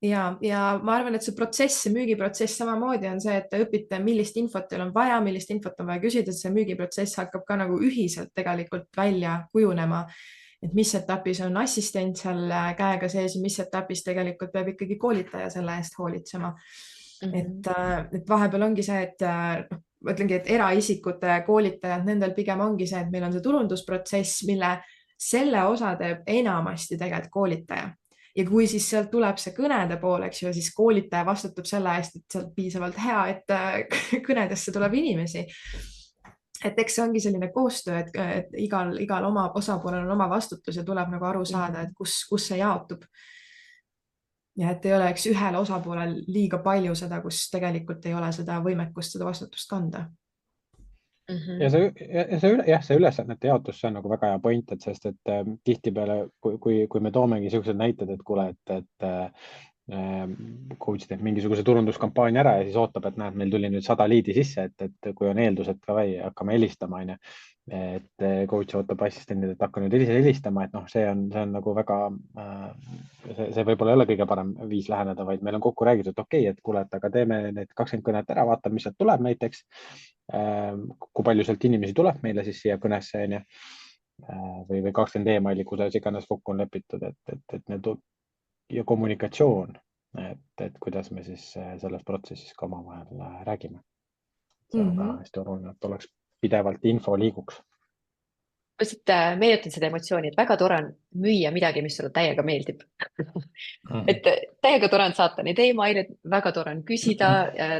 Ja ma arvan, et see protsess, see müügiprotsess samamoodi on see, et te õpite, millist infot teil on vaja, millist infot on vaja küsida, et see müügiprotsess hakkab ka nagu ühiselt tegelikult välja kujunema. Et mis etapis on assistent seal käega sees ja mis etapis tegelikult peab ikkagi koolitaja selle eest hoolitsema. Et vahepeal ongi see, et ma ütlengi, et eraisikute koolitajad, nendel pigem ongi see, et meil on see turundusprotsess, mille selle osa teeb enamasti tegelikult koolitaja. Ja kui siis sealt tuleb see kõnede pool, eks ju, siis koolitaja vastutab selle eest, et sealt piisavalt hea, et kõnedesse tuleb inimesi. Et eks see ongi selline koostöö, et igal oma osapoolel on oma vastutus ja tuleb nagu aru saada, et kus see jaotub. Ja et ei oleks ühele osapoolel liiga palju seda, kus tegelikult ei ole seda võimekust, seda vastutust kanda. Ja see ülesannete jaotus, see on nagu väga hea point, et sest, et tihtipeale, kui me toomegi sellised näited, et kuule, et coach teeb mingisuguse turunduskampaania ära ja siis ootab, et näed, meil tuli nüüd 100 liidi sisse, et kui on eeldus, et ka hakkame helistama, on ju, et coach ootab assistendid, et hakka nüüd helistama, et noh, see on nagu väga, see võib-olla ei ole kõige parem viis läheneda, vaid meil on kokku räägitud, et okei, et kuule, et aga teeme need 20 kõnet ära, vaatame, mis sealt tuleb näiteks, kui palju sealt inimesi tuleb meile siis siia kõnesse, on ju, või 20 emaili, kuidas iganes kokku on lepitud, et need ja kommunikatsioon, et kuidas me siis selles protsessis ka omavahel räägime. See on ka hästi oluline, et oleks pidevalt info liiguks. Meenutan seda emotsiooni, et väga tore on müüa midagi, mis sulle täiega meeldib. Et täiega tore on saata neid emailid, väga tore on küsida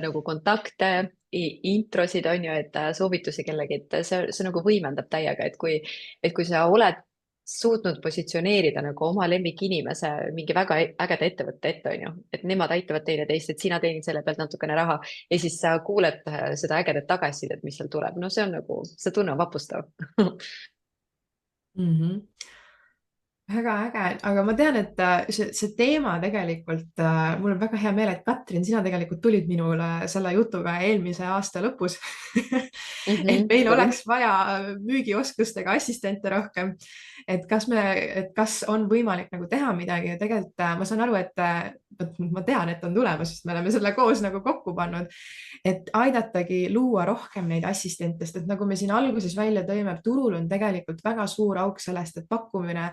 nagu kontakte, introsid on ju, et soovitusi kellegi, et see nagu võimendab täiega, et kui sa oled suutnud positsioneerida nagu oma lemmikinimese mingi väga ägeda ettevõtte ette, on ju, et nemad aitavad teineteist, et sina teenid selle pealt natukene raha ja siis sa kuuled seda ägedat tagasisidet, mis seal tuleb. No see on nagu, see tunne on vapustav. Väga äge, aga ma tean, et see teema tegelikult, mul on väga hea meel, et Katrin, sina tegelikult tulid minule selle jutuga eelmise aasta lõpus. Et meil oleks vaja müügioskustega assistente rohkem, et kas on võimalik nagu teha midagi ja tegelikult ma saan aru, et ma tean, et on tulemas, sest me oleme selle koos nagu kokku pannud, et aidatagi luua rohkem neid assistente, sest et nagu me siin alguses välja tõime, turul on tegelikult väga suur auk sellest, et pakkumine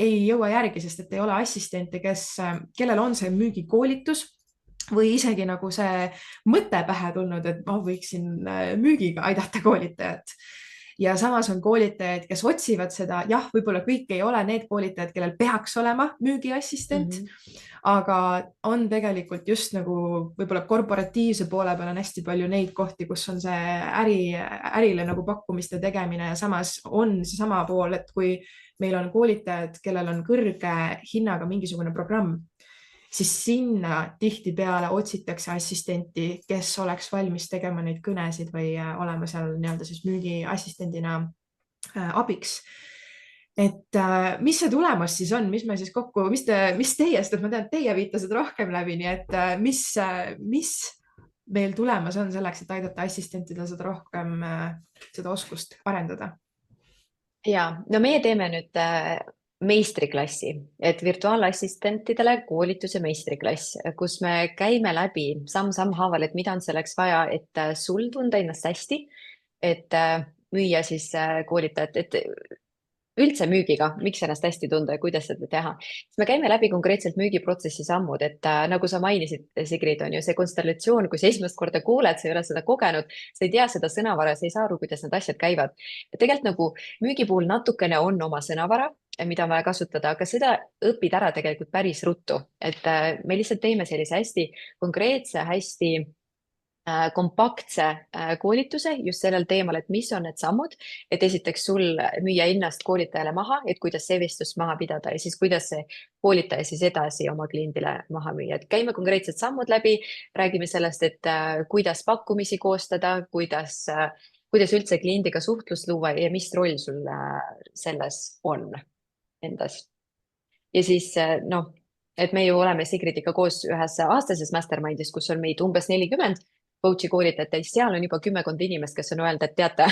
ei jõua järgi, sest et ei ole assistente, kellel on see müügikoolitus või isegi nagu see mõte pähe tulnud, et ma võiksin müügiga aidata koolitajat. Ja samas on koolitajaid, kes otsivad seda, jah, võib-olla kõik ei ole need koolitajad, kellel peaks olema müügiassistent, aga on tegelikult just nagu võib-olla korporatiivse poole peal on hästi palju neid kohti, kus on see ärile nagu pakkumiste tegemine ja samas on see sama pool, et kui meil on koolitajad, kellel on kõrge hinnaga mingisugune programm, siis sinna tihtipeale otsitakse assistenti, kes oleks valmis tegema neid kõnesid või olema seal nii-öelda siis müügiassistendina abiks. Et mis see tulemus siis on, mis me siis kokku, mis teie, sest ma tean, et teie viitasite rohkem läbi, nii et mis meil tulemas on selleks, et aidata assistentidel seda rohkem, seda oskust arendada? Ja, no meie teeme nüüd meistriklassi, et virtuaalassistentidele koolituse meistriklass, kus me käime läbi samm haaval, et mida on selleks vaja, et sul tunda ennast hästi, et müüa siis koolitajat, et üldse müügiga, miks ennast hästi tunda ja kuidas seda teha. Me käime läbi konkreetselt müügiprotsessi sammud, et nagu sa mainisid, Sigrid, on ju see konstellatsioon, kui sa esimest korda kuuled, sa ei ole seda kogenud, sa ei tea seda sõnavara, sa ei saa aru, kuidas need asjad käivad. Tegelikult nagu müügi puhul natukene on oma sõnavara, mida on vaja kasutada, aga seda õpid ära tegelikult päris ruttu, et me lihtsalt teeme sellise hästi konkreetse, hästi kompaktse koolituse just sellel teemal, et mis on need sammud, et esiteks sul müüa ennast koolitajale maha, et kuidas see vestlust maha pidada ja siis kuidas see koolitaja siis edasi oma kliendile maha müüa, et käime konkreetsed sammud läbi, räägime sellest, et kuidas pakkumisi koostada, kuidas üldse kliendiga suhtlust luua ja mis roll sul selles on endas. Ja siis noh, et me ju oleme Sigridiga koos ühes aastases mastermindis, kus on meid umbes 40 coach'i koolitajat ja seal on juba 10 inimest, kes on öelnud, et teate,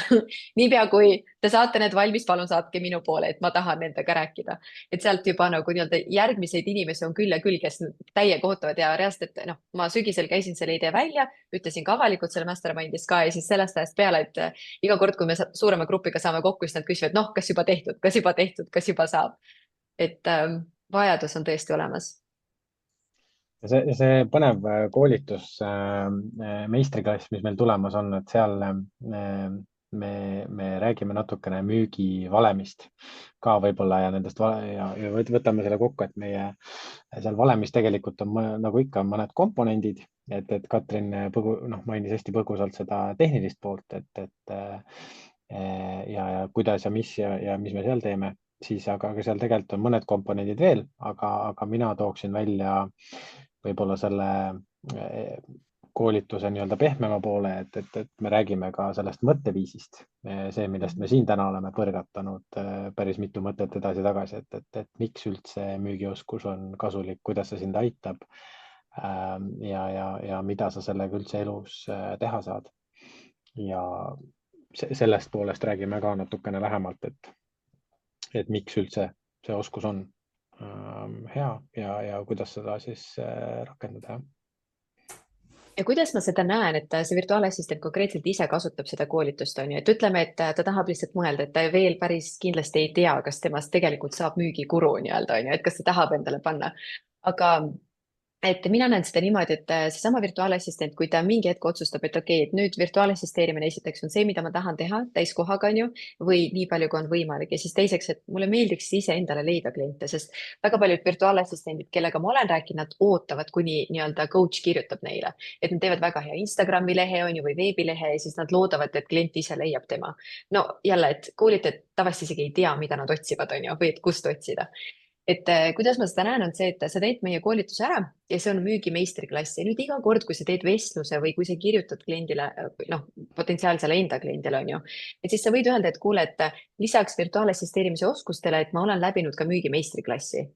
niipea kui te saate need valmis, palun saatke minu poole, et ma tahan nendega rääkida. Et sealt juba nagu nii-öelda järgmiseid inimesi on küll ja küll, kes täiega ootavad ja reaalselt, et noh, ma sügisel käisin selle idee välja, ütlesin ka avalikult selle mastermindis ka ja siis sellest ajast peale, et iga kord, kui me suurema grupiga saame kokku, siis nad küsivad, noh, kas juba tehtud, kas juba tehtud, kas juba saab. Et vajadus on tõesti olemas. See põnev koolitus, meistriklass, mis meil tulemas on, et seal me räägime natukene müügivalemist ka võib-olla ja nendest ja võtame selle kokku, et meie seal valemis tegelikult on nagu ikka mõned komponendid, et Katrin mainis hästi põgusalt seda tehnilist poolt, et ja kuidas ja mis me seal teeme, siis aga seal tegelikult on mõned komponendid veel, aga mina tooksin välja võib-olla selle koolituse nii-öelda pehmema poole, et me räägime ka sellest mõtteviisist, see, millest me siin täna oleme põrgatanud päris mitu mõtet edasi-tagasi, et miks üldse müügioskus on kasulik, kuidas see sind aitab ja mida sa sellega üldse elus teha saad. Ja sellest poolest räägime ka natukene lähemalt, et miks üldse see oskus on hea ja kuidas seda siis rakendada. Ja kuidas ma seda näen, et see virtuaalassistent konkreetselt ise kasutab seda koolitust, on ju, et ütleme, et ta tahab lihtsalt mõelda, et ta veel päris kindlasti ei tea, kas temast tegelikult saab müügikuru nii-öelda, on ju, et kas ta tahab endale panna. Aga et mina näen seda niimoodi, et seesama virtuaalassistent, kui ta mingi hetk otsustab, et okei, et nüüd virtuaalassisteerimine esiteks on see, mida ma tahan teha täiskohaga, on ju, või nii palju, kui on võimalik. Ja siis teiseks, et mulle meeldiks ise endale leida kliente, sest väga paljud virtuaalassistendid, kellega ma olen rääkinud, nad ootavad, kuni nii-öelda coach kirjutab neile, et nad teevad väga hea Instagrami lehe, on ju, või veebilehe ja siis nad loodavad, et klient ise leiab tema. No jälle, et koolitajad tavaliselt isegi ei tea, mida nad otsivad, on ju, või et kust otsida. Et kuidas ma seda näen, on see, et sa teed meie koolituse ära ja see on müügimeistriklass ja nüüd iga kord, kui sa teed vestluse või kui sa kirjutad kliendile, noh, potentsiaalsele enda kliendile, on ju, et siis sa võid öelda, et kuule, et lisaks virtuaalassisteerimise oskustele, et ma olen läbinud ka müügimeistriklassi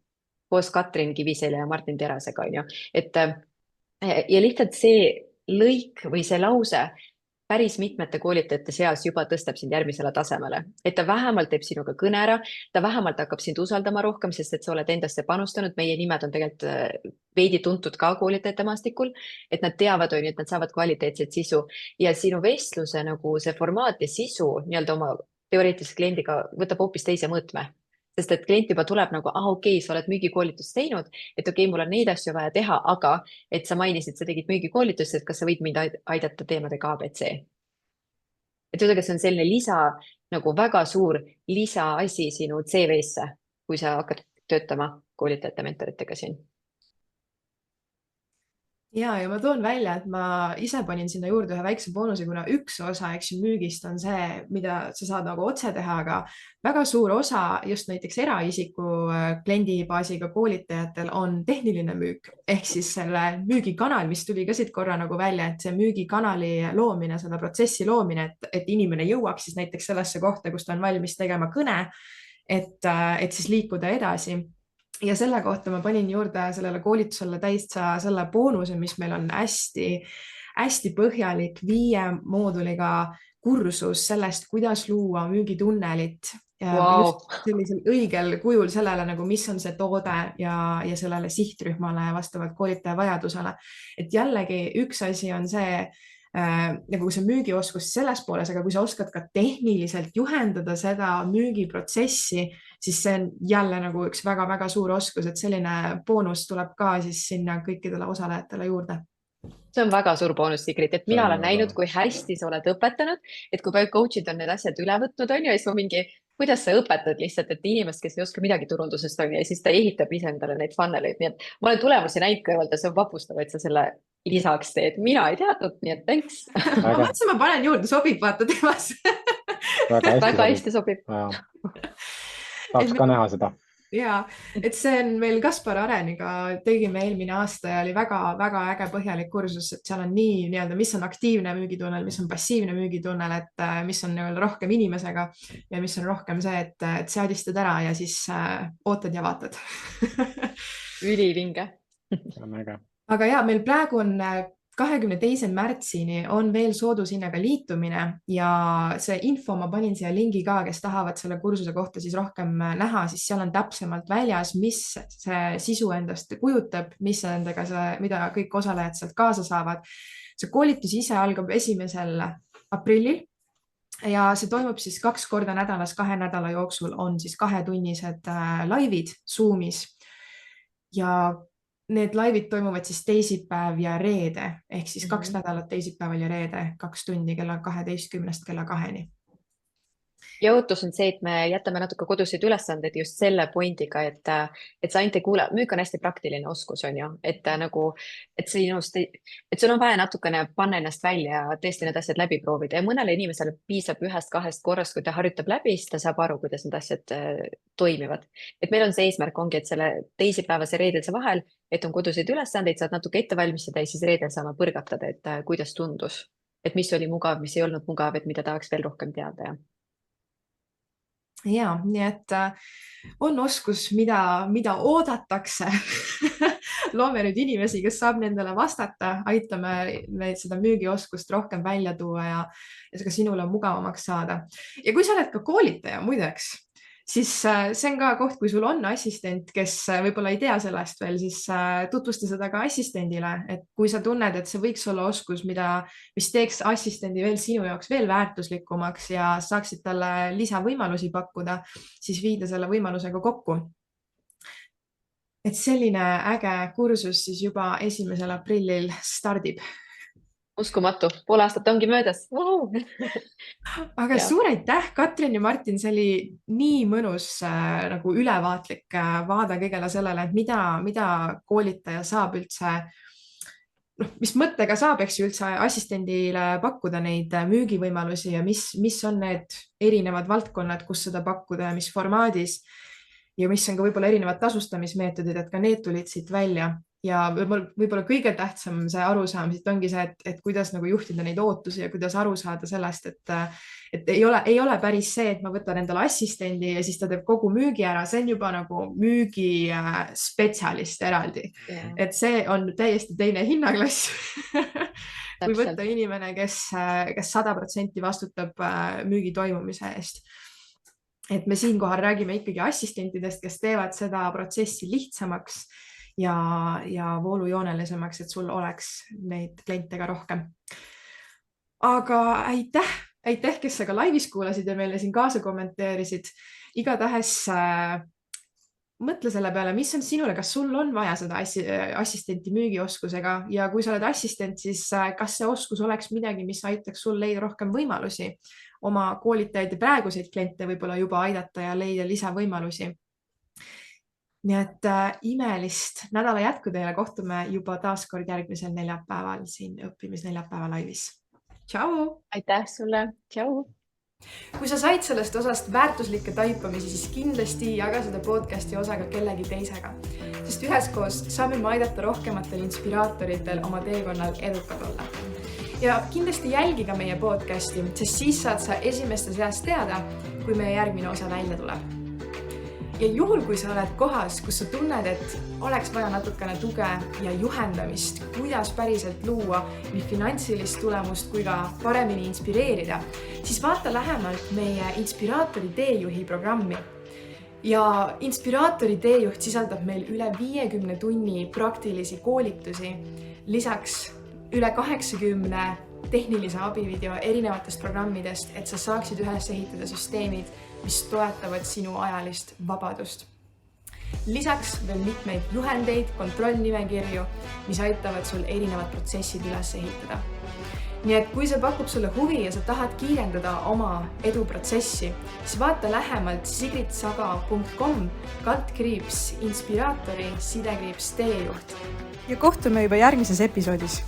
koos Katrin Kiviselja ja Martin Terasega, on ju, et ja lihtsalt see lõik või see lause päris mitmete koolitajate seas juba tõstab sind järgmisele tasemele, et ta vähemalt teeb sinuga kõne ära, ta vähemalt hakkab sind usaldama rohkem, sest et sa oled endasse panustanud, meie nimed on tegelikult veidi tuntud ka koolitajate maastikul, et nad teavad, on ju, et nad saavad kvaliteetset sisu ja sinu vestluse nagu see formaat ja sisu nii-öelda oma teoreetilise kliendiga võtab hoopis teise mõõtme. Sest et klient juba tuleb nagu, okei, sa oled müügikoolitust teinud, et okei, mul on neid asju vaja teha, aga et sa mainisid, sa tegid müügikoolitust, et kas sa võid mind aidata teemadega ABC. Et üldse, see on selline lisa, nagu väga suur lisaasi sinu CV-sse, kui sa hakkad töötama koolitajate mentoritega siin. Ja ma toon välja, et ma ise panin sinna juurde ühe väikse boonuse, kuna üks osa müügist on see, mida sa saad nagu otse teha, aga väga suur osa just näiteks eraisiku kliendibaasiga koolitajatel on tehniline müük ehk siis selle müügikanal, mis tuli ka siit korra nagu välja, et see müügikanali loomine, selle protsessi loomine, et inimene jõuaks siis näiteks sellesse kohta, kus ta on valmis tegema kõne, et siis liikuda edasi. Ja selle kohta ma panin juurde sellele koolitusele täitsa selle boonuse, mis meil on hästi põhjalik 5 mooduliga kursus sellest, kuidas luua müügitunnelit just sellisel õigel kujul sellele, nagu mis on see toode ja sellele sihtrühmale vastavalt koolitaja vajadusele. Et jällegi üks asi on see, nagu see müügioskus selles pooles, aga kui sa oskad ka tehniliselt juhendada seda müügiprotsessi, siis see on jälle nagu üks väga-väga suur oskus, et selline boonus tuleb ka siis sinna kõikidele osalejatele juurde. See on väga suur boonus, Sigrid, et mina olen näinud, kui hästi sa oled õpetanud, et kui palju coach'id on need asjad üle võtnud, on ju, ja siis ma mingi, kuidas sa õpetad lihtsalt, et inimest, kes ei oska midagi turundusest, on ju, ja siis ta ehitab ise endale neid funneleid, nii et ma olen tulemusi näinud kõrvalda, see on vapustav, et sa selle lisaks teed. Mina ei teadnud, nii et thanks. Ma mõtlesin, ma panen juurde, sobib vaata teemasse. Väga hästi sobib. Tahaks ka näha seda. Ja, et see on meil Kaspar Areniga tegime eelmine aasta ja oli väga-väga äge põhjalik kursus, et seal on nii-öelda, mis on aktiivne müügitunnel, mis on passiivne müügitunnel, et mis on rohkem inimesega ja mis on rohkem see, et seadistad ära ja siis ootad ja vaatad. Ülivinge. Aga ja, meil praegu on 22. märtsini on veel soodushinnaga liitumine ja see info ma panin siia lingi ka, kes tahavad selle kursuse kohta siis rohkem näha, siis seal on täpsemalt väljas, mis see sisu endast kujutab, mis endaga mida kõik osalejad sealt kaasa saavad. See koolitus ise algab 1. aprillil ja see toimub siis 2 korda nädalas, 2 nädala jooksul on siis 2-tunnised laivid Zoomis ja need laivid toimuvad siis teisipäev ja reede, ehk siis 2 nädalat teisipäeval ja reede, 2 tundi kella 12 kella 2-ni. Ja ootus on see, et me jätame natuke koduseid ülesandeid just selle pointiga, et sa ainult ei kuule, müük on hästi praktiline oskus, on ju, et sul on vaja natukene panna ennast välja ja tõesti need asjad läbi proovida ja mõnele inimesele piisab 1-2 korrast, kui ta harjutab läbi, siis ta saab aru, kuidas need asjad toimivad. Et meil on see eesmärk ongi, et selle teisipäevase reedelse vahel, et on koduseid ülesandeid, saad natuke ette valmistada ja siis reedel saame põrgatada, et kuidas tundus, et mis oli mugav, mis ei olnud mugav, et mida tahaks veel rohkem teada. Ja, nii et on oskus, mida oodatakse. Loome nüüd inimesi, kes saab nendele vastata, aitame neid seda müügioskust rohkem välja tuua ja ka sinule mugavamaks saada. Ja kui sa oled ka koolitaja muideks, siis see on ka koht, kui sul on assistent, kes võib-olla ei tea sellest veel, siis tutvusta seda ka assistendile, et kui sa tunned, et see võiks olla oskus, mis teeks assistendi veel sinu jaoks veel väärtuslikumaks ja saaksid talle lisavõimalusi pakkuda, siis viida selle võimalusega kokku. Et selline äge kursus siis juba 1. aprillil stardib. Uskumatu, pool aastat ongi möödas. Aga suur aitäh, Katrin ja Martin, see oli nii mõnus nagu ülevaatlik vaade kõigele sellele, et mida koolitaja saab üldse, mis mõttega saab, eks ju, üldse assistendile pakkuda neid müügivõimalusi ja mis on need erinevad valdkonnad, kus seda pakkuda ja mis formaadis ja mis on ka võib-olla erinevad tasustamismeetodid, et ka need tulid siit välja. Ja võib-olla kõige tähtsam see arusaam siit ongi see, et kuidas nagu juhtida neid ootusi ja kuidas aru saada sellest, et ei ole päris see, et ma võtan endale assistendi ja siis ta teeb kogu müügi ära, see on juba nagu müügispetsialist eraldi. Et see on täiesti teine hinnaklass. Kui võtta inimene, kes 100% vastutab müügi toimumise eest. Et me siinkohal räägime ikkagi assistentidest, kes teevad seda protsessi lihtsamaks ja voolujoonelisemaks, et sul oleks neid kliente ka rohkem. Aga aitäh, kes sa ka laivis kuulasid ja meile siin kaasa kommenteerisid. Igatahes mõtle selle peale, mis on sinule, kas sul on vaja seda assistenti müügioskusega ja kui sa oled assistent, siis kas see oskus oleks midagi, mis aitaks sul leida rohkem võimalusi oma koolitajaid ja praeguseid kliente võib-olla juba aidata ja leida lisavõimalusi. Nii et imelist nädala jätku teile, kohtume juba taas kord järgmisel neljapäeval siin õppimisneljapäeva laivis. Tšau! Aitäh sulle! Tšau! Kui sa said sellest osast väärtuslikke taipamisi, siis kindlasti jaga seda podcasti osaga kellegi teisega, sest üheskoos saame me aidata rohkematel inspiraatoritel oma teekonnal edukad olla. Ja kindlasti jälgi ka meie podcasti, sest siis saad sa esimeste seast teada, kui meie järgmine osa välja tuleb. Ja juhul, kui sa oled kohas, kus sa tunned, et oleks vaja natukene tuge ja juhendamist, kuidas päriselt luua nii finantsilist tulemust kui ka paremini inspireerida, siis vaata lähemalt meie Inspiraatori teejuhi programmi. Ja Inspiraatori teejuht sisaldab meil üle 50 tunni praktilisi koolitusi, lisaks üle 80 tehnilise abivideo erinevatest programmidest, et sa saaksid üles ehitada süsteemid, mis toetavad sinu ajalist vabadust. Lisaks veel mitmeid juhendeid, kontrollnimekirju, mis aitavad sul erinevad protsessid üles ehitada. nii et kui see pakub sulle huvi ja sa tahad kiirendada oma eduprotsessi, siis vaata lähemalt sigritsaga.com/inspiraatori /teejuht. ja kohtume juba järgmises episoodis.